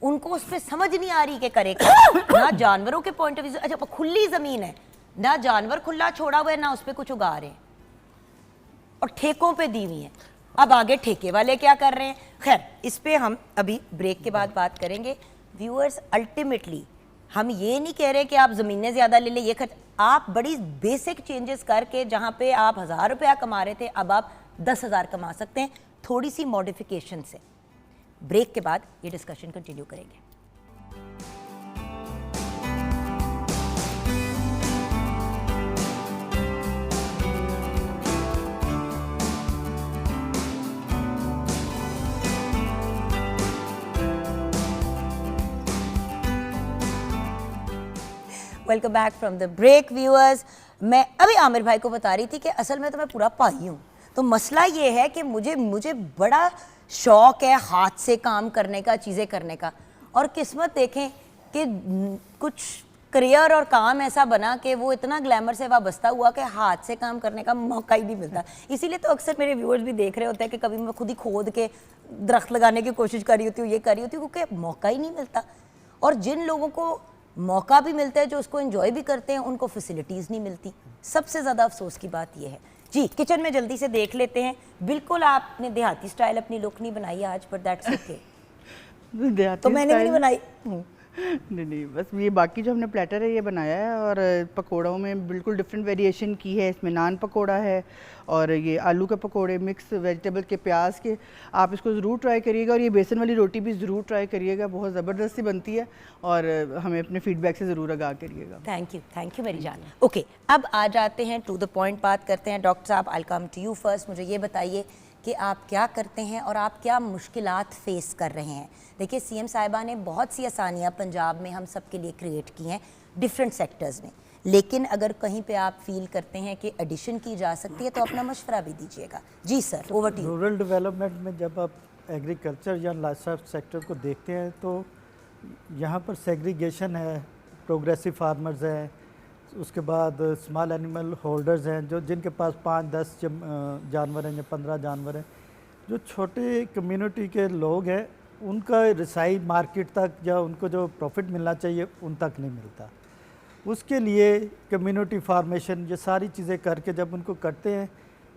उनको उस पर समझ नहीं आ रही कि करे क्या। ना जानवरों के पॉइंट ऑफ व्यू, अच्छा खुली ज़मीन है, ना जानवर खुला छोड़ा हुआ है, ना उस पर कुछ उगा रहे हैं, और ठेकों पे दी हुई है। अब आगे ठेके वाले क्या कर रहे हैं, खैर इस पे हम अभी ब्रेक के बाद बात करेंगे। व्यूअर्स, अल्टीमेटली हम ये नहीं कह रहे कि आप ज़मीनें ज़्यादा ले लें, ये खर्च आप बड़ी बेसिक चेंजेस करके, जहाँ पे आप 1000 रुपया कमा रहे थे अब आप 10,000 कमा सकते हैं, थोड़ी सी मॉडिफिकेशन से। ब्रेक के बाद ये डिस्कशन कंटिन्यू करेंगे। Welcome back from the break viewers. मैं अभी आमिर भाई को बता रही थी कि असल में तो मैं पूरा पाई हूँ, तो मसला ये है कि मुझे बड़ा शौक़ है हाथ से काम करने का, चीज़ें करने का, और किस्मत देखें कि कुछ करियर और काम ऐसा बना कि वो इतना ग्लैमर से वाबस्ता हुआ कि हाथ से काम करने का मौका ही नहीं मिलता। इसीलिए तो अक्सर मेरे व्यूअर्स भी देख रहे होते हैं कि कभी मैं खुद ही खोद के दरख्त लगाने की कोशिश कर रही होती हूँ, ये कर रही होती हूँ, क्योंकि मौका ही नहीं मिलता। और जिन लोगों को मौका भी मिलता है, जो उसको एंजॉय भी करते हैं, उनको फैसिलिटीज़ नहीं मिलती। सबसे ज़्यादा अफसोस की बात यह है। जी, किचन में जल्दी से देख लेते हैं। बिल्कुल आपने देहाती स्टाइल अपनी लुक नहीं बनाई आज, बट दैट्स ओके। तो मैंने भी नहीं बनाई। नहीं, बस ये बाकी जो हमने प्लेटर है ये बनाया है, और पकोड़ों में बिल्कुल डिफरेंट वेरिएशन की है। इसमें नान पकोड़ा है और ये आलू के पकोड़े, मिक्स वेजिटेबल के, प्याज के। आप इसको ज़रूर ट्राई करिएगा, और ये बेसन वाली रोटी भी ज़रूर ट्राई करिएगा, बहुत ज़बरदस्ती बनती है, और हमें अपने फीडबैक से ज़रूर आगाह करिएगा। थैंक यू मेरी जान। ओके, अब आ जाते हैं टू द पॉइंट, बात करते हैं। डॉक्टर साहब, आई कम टू यू फर्स्ट। मुझे ये बताइए कि आप क्या करते हैं और आप क्या मुश्किलात फेस कर रहे हैं। देखिए, सीएम साहिबा ने बहुत सी आसानियाँ पंजाब में हम सब के लिए क्रिएट की हैं डिफरेंट सेक्टर्स में, लेकिन अगर कहीं पे आप फील करते हैं कि एडिशन की जा सकती है तो अपना मशवरा भी दीजिएगा। जी sir, over to you. Rural development में जब आप एग्रीकल्चर या लाइवस्टॉक सेक्टर को देखते हैं तो यहाँ पर सेग्रीगेशन है, प्रोग्रेसिव फार्मर्स हैं, उसके बाद स्मॉल एनिमल होल्डर्स हैं, जो जिनके पास 5-10 जानवर हैं या 15 जानवर हैं। जो छोटे कम्युनिटी के लोग हैं उनका रसाई मार्केट तक या उनको जो प्रॉफिट मिलना चाहिए उन तक नहीं मिलता। उसके लिए कम्युनिटी फार्मेशन, ये सारी चीज़ें करके जब उनको करते हैं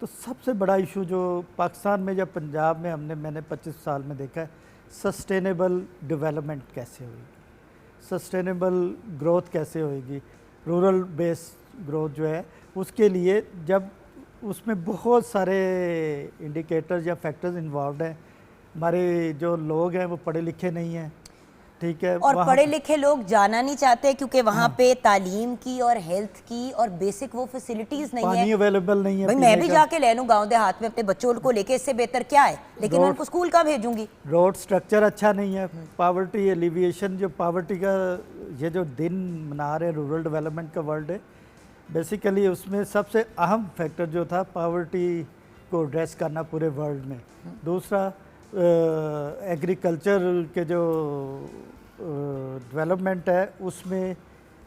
तो सबसे बड़ा इशू जो पाकिस्तान में या पंजाब में मैंने 25 साल में देखा है, सस्टेनेबल डेवलपमेंट कैसे होगी, सस्टेनेबल ग्रोथ कैसे होगी, रूरल बेस ग्रोथ जो है उसके लिए जब उसमें बहुत सारे इंडिकेटर्स या फैक्टर्स इन्वॉल्व हैं। हमारे जो लोग हैं वो पढ़े लिखे नहीं हैं, ठीक है, और पढ़े लिखे लोग जाना नहीं चाहते क्योंकि वहाँ पे तालीम की और हेल्थ की और बेसिक वो फैसिलिटीज नहीं है, पानी अवेलेबल नहीं है। भाई मैं भी जाके ले लूँ गाँव देहात में अपने बच्चों को लेके, इससे बेहतर क्या है, लेकिन मैं उनको स्कूल कहाँ भेजूंगी। रोड स्ट्रक्चर अच्छा नहीं है, पावर्टी एलिविएशन, जो पावर्टी का ये जो दिन मना रहे हैं रूरल डेवलपमेंट का वर्ल्ड डे, बेसिकली उसमें सबसे अहम फैक्टर जो था पावर्टी को एड्रेस करना पूरे वर्ल्ड में। दूसरा एग्रीकल्चर के जो डेवलपमेंट है उसमें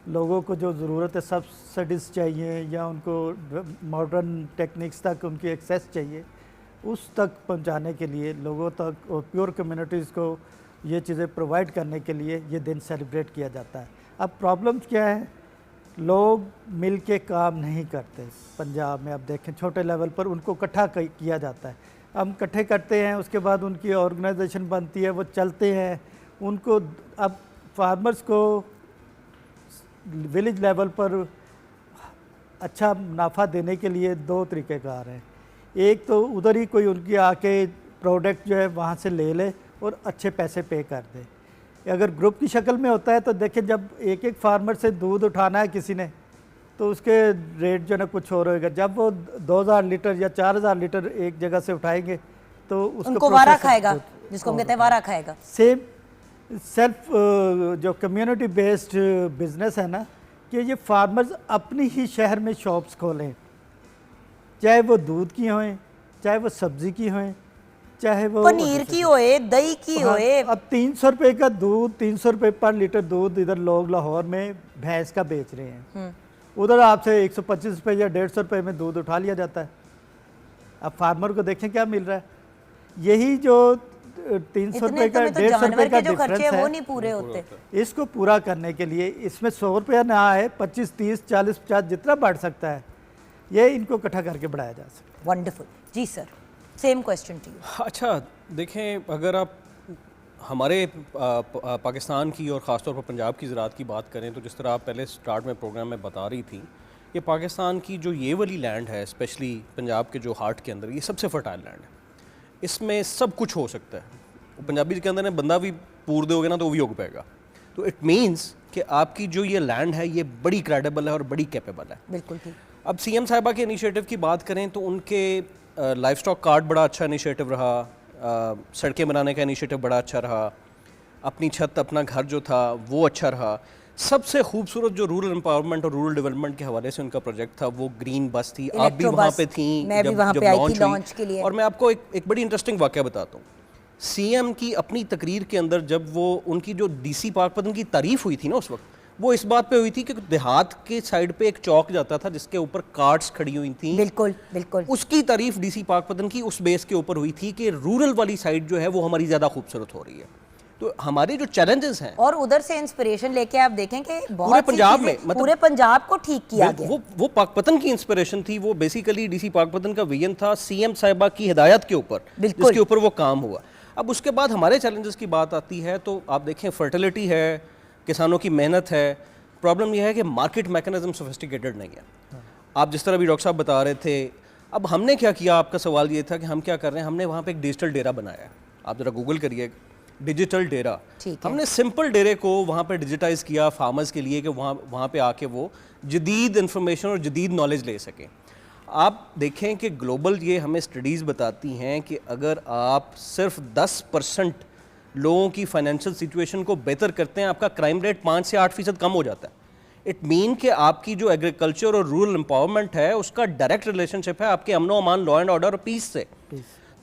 लोगों को जो ज़रूरत है सब्सिडीज़ चाहिए या उनको मॉडर्न टेक्निक्स तक उनकी एक्सेस चाहिए, उस तक पहुंचाने के लिए लोगों तक और प्योर कम्युनिटीज़ को ये चीज़ें प्रोवाइड करने के लिए ये दिन सेलिब्रेट किया जाता है। अब प्रॉब्लम्स क्या है, लोग मिल के काम नहीं करते। पंजाब में आप देखें छोटे लेवल पर उनको इकट्ठा किया जाता है, हम इकट्ठे करते हैं, उसके बाद उनकी ऑर्गेनाइजेशन बनती है, वो चलते हैं। उनको अब फार्मर्स को विलेज लेवल पर अच्छा मुनाफा देने के लिए दो तरीक़ेकार हैं। एक तो उधर ही कोई उनकी आके प्रोडक्ट जो है वहाँ से ले ले और अच्छे पैसे पे कर दे। अगर ग्रुप की शक्ल में होता है तो देखिए, जब एक एक फार्मर से दूध उठाना है किसी ने तो उसके रेट जो है ना कुछ और होगा। जब वो 2000 लीटर या 4000 लीटर एक जगह से उठाएंगे तो उनको वारा खाएगा, जिसको हम कहते हैं वारा खाएगा। सेम सेल्फ जो कम्युनिटी बेस्ड बिजनेस है ना, कि ये फार्मर्स अपनी ही शहर में शॉप्स खोलें, चाहे वो दूध की होएं, चाहे वो सब्जी की होएं, चाहे वो पनीर की होए, दही की होए। अब 300 रुपये का दूध, 300 रुपये पर लीटर दूध इधर लोग लाहौर में भैंस का बेच रहे हैं, उधर आपसे 125 रुपये या 150 रुपये में दूध उठा लिया जाता है। अब फार्मर को देखें क्या मिल रहा है। यही जो 300 रुपये का 150 रुपये का डिफरेंस है, वो नहीं पूरे होते। इसको पूरा करने के लिए इसमें 100 रुपया ना आए, 25, 30, 40, 50 जितना बढ़ सकता है, ये इनको इकट्ठा करके बढ़ाया जा सकता है। वंडरफुल जी sir, same question to you. अच्छा देखें, अगर आप हमारे पाकिस्तान की और ख़ासतौर पर पंजाब की ज़राअत की बात करें तो जिस तरह आप पहले स्टार्ट में प्रोग्राम में बता रही थी, ये पाकिस्तान की जो ये वाली लैंड है, स्पेशली पंजाब के जो हार्ट के अंदर, ये सबसे फर्टाइल लैंड है। इसमें सब कुछ हो सकता है। पंजाबी के अंदर बंदा भी पूर दोगे ना तो वो भी उग पाएगा। तो इट मीन्स कि आपकी जो ये लैंड है ये बड़ी क्रेडिबल है और बड़ी कैपेबल है। बिल्कुल ठीक। अब सीएम साहिबा के इनिशिएटिव की बात करें तो उनके लाइफ स्टॉक कार्ड बड़ा अच्छा इनिशिएटिव रहा, सड़कें बनाने का इनिशिएटिव बड़ा अच्छा रहा, अपनी छत अपना घर जो था वो अच्छा रहा। सबसे खूबसूरत जो रूरल एम्पावरमेंट और रूरल डेवलपमेंट के हवाले से उनका प्रोजेक्ट था वो ग्रीन बस थी। आप भी वहाँ पे थी, मैं भी वहाँ पे आई थी लॉन्च के लिए। और मैं आपको एक बड़ी इंटरेस्टिंग वाक़या बताता हूँ। सीएम की अपनी तकरीर के अंदर जब वो उनकी जो डीसी पाकपतन की तारीफ हुई थी ना, उस वक्त वो इस बात पे हुई थी कि देहात के साइड पे एक चौक जाता था जिसके ऊपर कार्ट्स खड़ी हुई थी। बिल्कुल बिल्कुल। उसकी तारीफ डीसी पाकपतन की उस बेस के ऊपर हुई थी कि रूरल वाली साइड जो है वो हमारी ज़्यादा खूबसूरत हो रही है। तो हमारे जो चैलेंजेस हैं, और उधर से इंस्पिरेशन लेके आप देखें कि पूरे पंजाब में, मतलब पूरे पंजाब को ठीक किया गया। वो पाकपतन की इंस्पिरेशन थी। वो बेसिकली डीसी पाकपतन का विजन था सीएम साहिबा की हिदायत के ऊपर, जिसके ऊपर वो काम हुआ। अब उसके बाद हमारे चैलेंजेस की बात आती है तो आप देखें, फर्टिलिटी है, किसानों की मेहनत है। प्रॉब्लम यह है कि मार्केट मैकेनिज्म सोफिस्टिकेटेड नहीं है। आप जिस तरह भी डॉक्टर साहब बता रहे थे, अब हमने क्या किया, आपका सवाल ये था कि हम क्या कर रहे हैं। हमने वहाँ पे एक डिजिटल डेरा बनाया है। आप ज़रा गूगल करिए डिजिटल डेरा। हमने सिंपल डेरे को वहाँ पे डिजिटाइज किया फार्मर्स के लिए कि वहाँ पे आके वो जदीद इंफॉर्मेशन और जदीद नॉलेज ले सकें। आप देखें कि ग्लोबल ये हमें स्टडीज़ बताती हैं कि अगर आप सिर्फ 10% लोगों की फाइनेंशियल सिचुएशन को बेहतर करते हैं, आपका क्राइम रेट 5 से 8% कम हो जाता है। इट मीन कि आपकी जो एग्रीकल्चर और रूरल एम्पावरमेंट है उसका डायरेक्ट रिलेशनशिप है आपके अमनो अमान, लॉ एंड ऑर्डर और पीस से।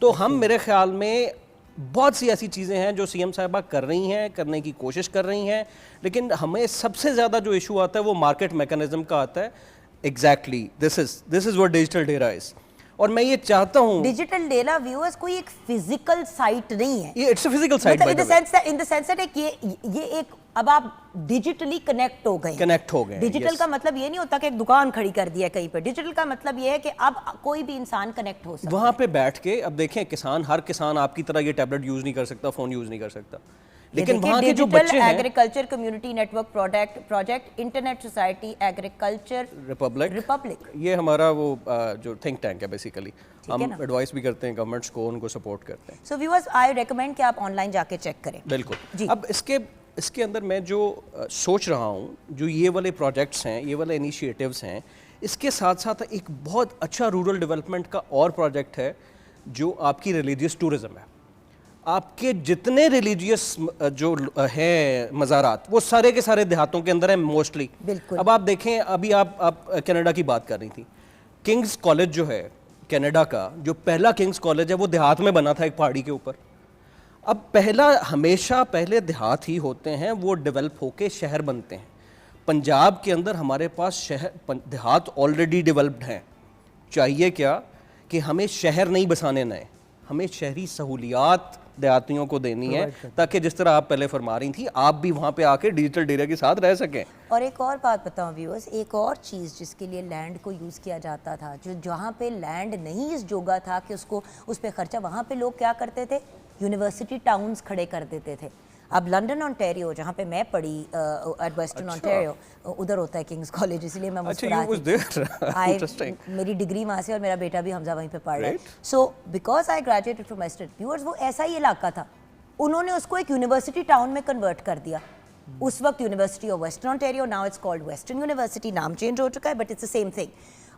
तो हम, मेरे ख्याल में बहुत सी ऐसी चीज़ें हैं जो सीएम साहिबा कर रही हैं, करने की कोशिश कर रही हैं, लेकिन हमें सबसे ज़्यादा जो इशू आता है वो मार्केट मैकेनिज्म का आता है। Exactly this is what digital Dera is. और मैं ये चाहता हूँ, डिजिटल डेरा व्यूअर्स कोई एक फिजिकल साइट नहीं है, it's a physical site in the sense that ये एक अब आप डिजिटली कनेक्ट हो गए। डिजिटल का मतलब ये नहीं होता कि एक दुकान खड़ी कर दिया कहीं पे। डिजिटल का मतलब ये है कि अब कोई भी इंसान कनेक्ट हो सकता है वहाँ पे बैठ के। अब देखें, हर किसान आपकी तरह ये टैबलेट यूज नहीं कर सकता, फोन यूज नहीं कर सकता, लेकिन वहाँ के जो बच्चे हैं, agriculture community network project internet society agriculture Republic, ये हमारा वो जो थिंक टैंक है बेसिकली। हम एडवाइस भी करते हैं गवर्नमेंट्स को, उनको सपोर्ट करते हैं। सो व्यूअर्स, आई रेकमेंड कि आप ऑनलाइन जाके चेक करें। बिल्कुल। अब इसके अंदर मैं जो सोच रहा हूँ, जो ये वाले प्रोजेक्ट्स हैं, ये वाले इनिशिएटिव्स हैं, इसके साथ साथ एक बहुत अच्छा रूरल डेवलपमेंट का और प्रोजेक्ट है जो आपकी रिलीजियस टूरिज्म है। आपके जितने रिलीजियस जो हैं मज़ारात, वो सारे के सारे देहातों के अंदर हैं मोस्टली। अब आप देखें, अभी आप कनाडा की बात कर रही थी, किंग्स कॉलेज जो है कनाडा का, जो पहला किंग्स कॉलेज है वो देहात में बना था, एक पहाड़ी के ऊपर। अब हमेशा पहले देहात ही होते हैं, वो डेवलप होके शहर बनते हैं। पंजाब के अंदर हमारे पास शहर देहात ऑलरेडी डेवलप्ड हैं, चाहिए क्या कि हमें शहर नहीं बसाने नए, हमें शहरी सहूलियात देहातियों को देनी है, ताकि जिस तरह आप पहले फरमा रही थी आप भी वहाँ पे आके डिजिटल डेरा के साथ रह सकें। और एक और बात बताऊं व्यूअर्स, एक और चीज़ जिसके लिए लैंड को यूज़ किया जाता था, जो जहाँ पे लैंड नहीं इस जोगा था कि उसको उस पर खर्चा, वहाँ पे लोग क्या करते थे, यूनिवर्सिटी टाउन्स खड़े कर देते थे। अब लंदन ऑन्टेरियो जहाँ पे मैं पढ़ी एट वेस्टर्न ऑन्टेरियो, उधर होता है किंग्स कॉलेज, इसलिए मैं मेरी डिग्री वहाँ से और मेरा बेटा भी हमजा वहीं पे पढ़ रहा है। So because I graduated from western, viewers वो ऐसा ही इलाका था, उन्होंने उसको एक यूनिवर्सिटी टाउन में कन्वर्ट कर दिया। उस वक्त university of western Ontario, now it's called western university, नाम चेंज हो चुका है but it's the same thing.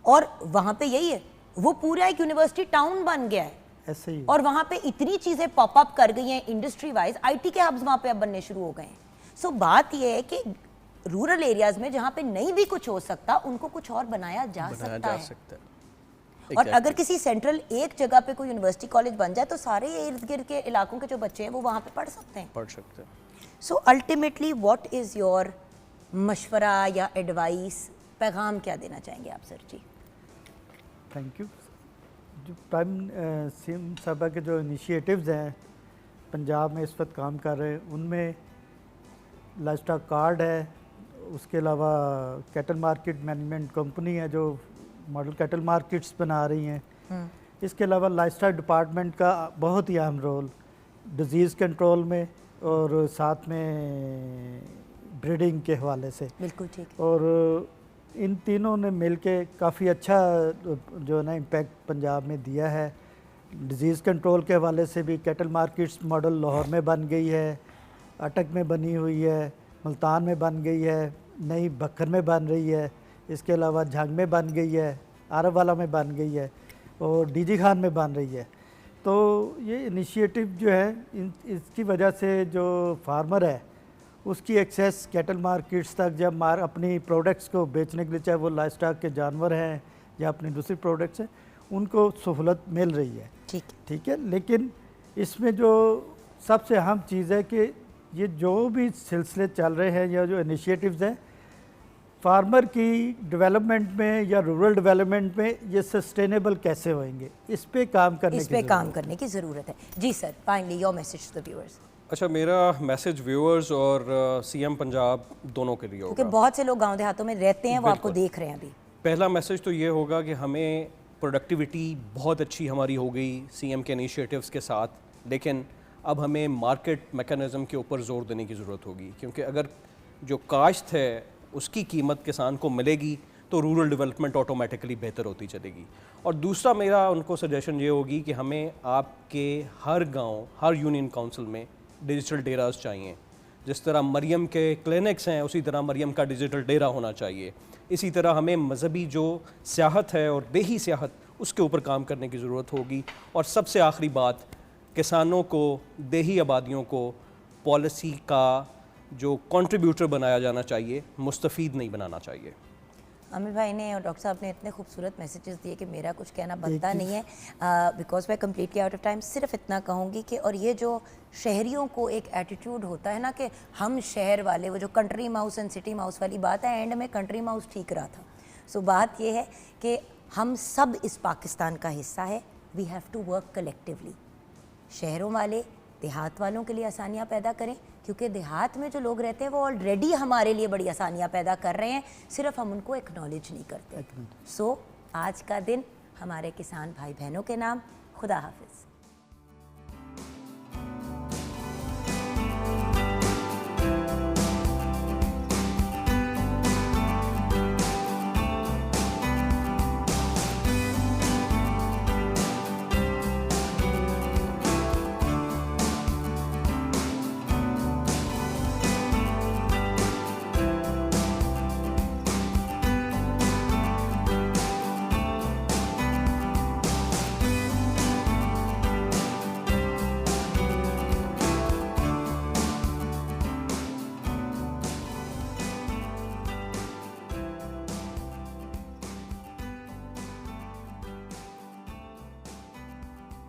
और वहाँ पे यही है, वो पूरा एक यूनिवर्सिटी टाउन बन गया है ऐसे ही। और वहाँ पे इतनी चीज़ें पॉपअप कर गई हैं इंडस्ट्री वाइज, आईटी के हब्स वहाँ पे अब बनने शुरू हो गए हैं। सो बात ये है कि रूरल एरियाज में जहाँ पे नहीं भी कुछ हो सकता, उनको कुछ और बनाया जा सकता है। और अगर किसी सेंट्रल एक जगह पे कोई यूनिवर्सिटी कॉलेज बन जाए तो सारे इर्द गिर्द के इलाकों के जो बच्चे हैं वो वहाँ पे पढ़ सकते हैं। So ultimately what is your मशवरा या एडवाइस, पैगाम क्या देना चाहेंगे आप सर जी? Thank you. जो प्राइम सीएम साहबा के जो इनिशिएटिव्स हैं पंजाब में इस वक्त काम कर रहे हैं, उनमें लाइवस्टॉक कार्ड है, उसके अलावा कैटल मार्केट मैनेजमेंट कंपनी है जो मॉडल कैटल मार्केट्स बना रही हैं। इसके अलावा लाइवस्टॉक डिपार्टमेंट का बहुत ही अहम रोल डिजीज़ कंट्रोल में और साथ में ब्रीडिंग के हवाले से। बिल्कुल ठीक। और इन तीनों ने मिलके काफ़ी अच्छा जो है ना इम्पैक्ट पंजाब में दिया है। डिज़ीज़ कंट्रोल के हवाले से भी कैटल मार्केट्स मॉडल लाहौर में बन गई है, अटक में बनी हुई है, मुल्तान में बन गई है, नई बखर में बन रही है, इसके अलावा झंग में बन गई है, आरब में बन गई है और डीजी खान में बन रही है। तो ये इनिशिएटिव जो है इसकी वजह से जो फार्मर है उसकी एक्सेस कैटल मार्केट्स तक जब अपनी प्रोडक्ट्स को बेचने के लिए, चाहे वो लाइवस्टॉक के जानवर हैं या अपनी दूसरी प्रोडक्ट्स हैं, उनको सहूलत मिल रही है। ठीक है। लेकिन इसमें जो सबसे अहम चीज़ है कि ये जो भी सिलसिले चल रहे हैं या जो इनिशिएटिव्स हैं, फार्मर की डेवलपमेंट में या रूरल डेवलपमेंट में ये सस्टेनेबल कैसे होंगे, इस पे काम करने की ज़रूरत है। जी sir, finally your message to the viewers. अच्छा, मेरा मैसेज व्यूअर्स और सीएम पंजाब दोनों के लिए होगा, क्योंकि बहुत से लोग गांव देहातों में रहते हैं, वो आपको देख रहे हैं अभी। पहला मैसेज तो ये होगा कि हमें प्रोडक्टिविटी बहुत अच्छी हमारी हो गई सीएम के इनिशिएटिव्स के साथ, लेकिन अब हमें मार्केट मैकेनिज़्म के ऊपर ज़ोर देने की ज़रूरत होगी, क्योंकि अगर जो काश्त है उसकी कीमत किसान को मिलेगी तो रूरल डेवलपमेंट ऑटोमेटिकली बेहतर होती चलेगी। और दूसरा मेरा उनको सजेशन ये होगी कि हमें आपके हर गांव, हर यूनियन काउंसिल में डिजिटल डेराज चाहिए। जिस तरह मरियम के क्लिनिक्स हैं उसी तरह मरियम का डिजिटल डेरा होना चाहिए। इसी तरह हमें मजहबी जो सियाहत है और देही सियाहत, उसके ऊपर काम करने की ज़रूरत होगी। और सबसे आखिरी बात, किसानों को, देही आबादियों को पॉलिसी का जो कंट्रीब्यूटर बनाया जाना चाहिए, मुस्तफ़ीद नहीं बनाना चाहिए। आमिर भाई ने और डॉक्टर साहब ने इतने खूबसूरत मैसेजेस दिए कि मेरा कुछ कहना बनता नहीं है, बिकॉज मैं कम्प्लीटली आउट ऑफ टाइम। सिर्फ इतना कहूँगी कि और ये जो शहरियों को एक एटीट्यूड होता है ना कि हम शहर वाले, वो जो country mouse and city mouse वाली बात है, एंड में कंट्री माउस ठीक रहा था। सो बात ये है कि हम सब इस पाकिस्तान का हिस्सा है, we have to work collectively. शहरों वाले देहात वालों के लिए आसानियाँ पैदा करें, क्योंकि देहात में जो लोग रहते हैं वो ऑलरेडी हमारे लिए बड़ी आसानियाँ पैदा कर रहे हैं, सिर्फ हम उनको एक्नॉलेज नहीं करते। सो आज का दिन हमारे किसान भाई बहनों के नाम, खुदा हाफिज़।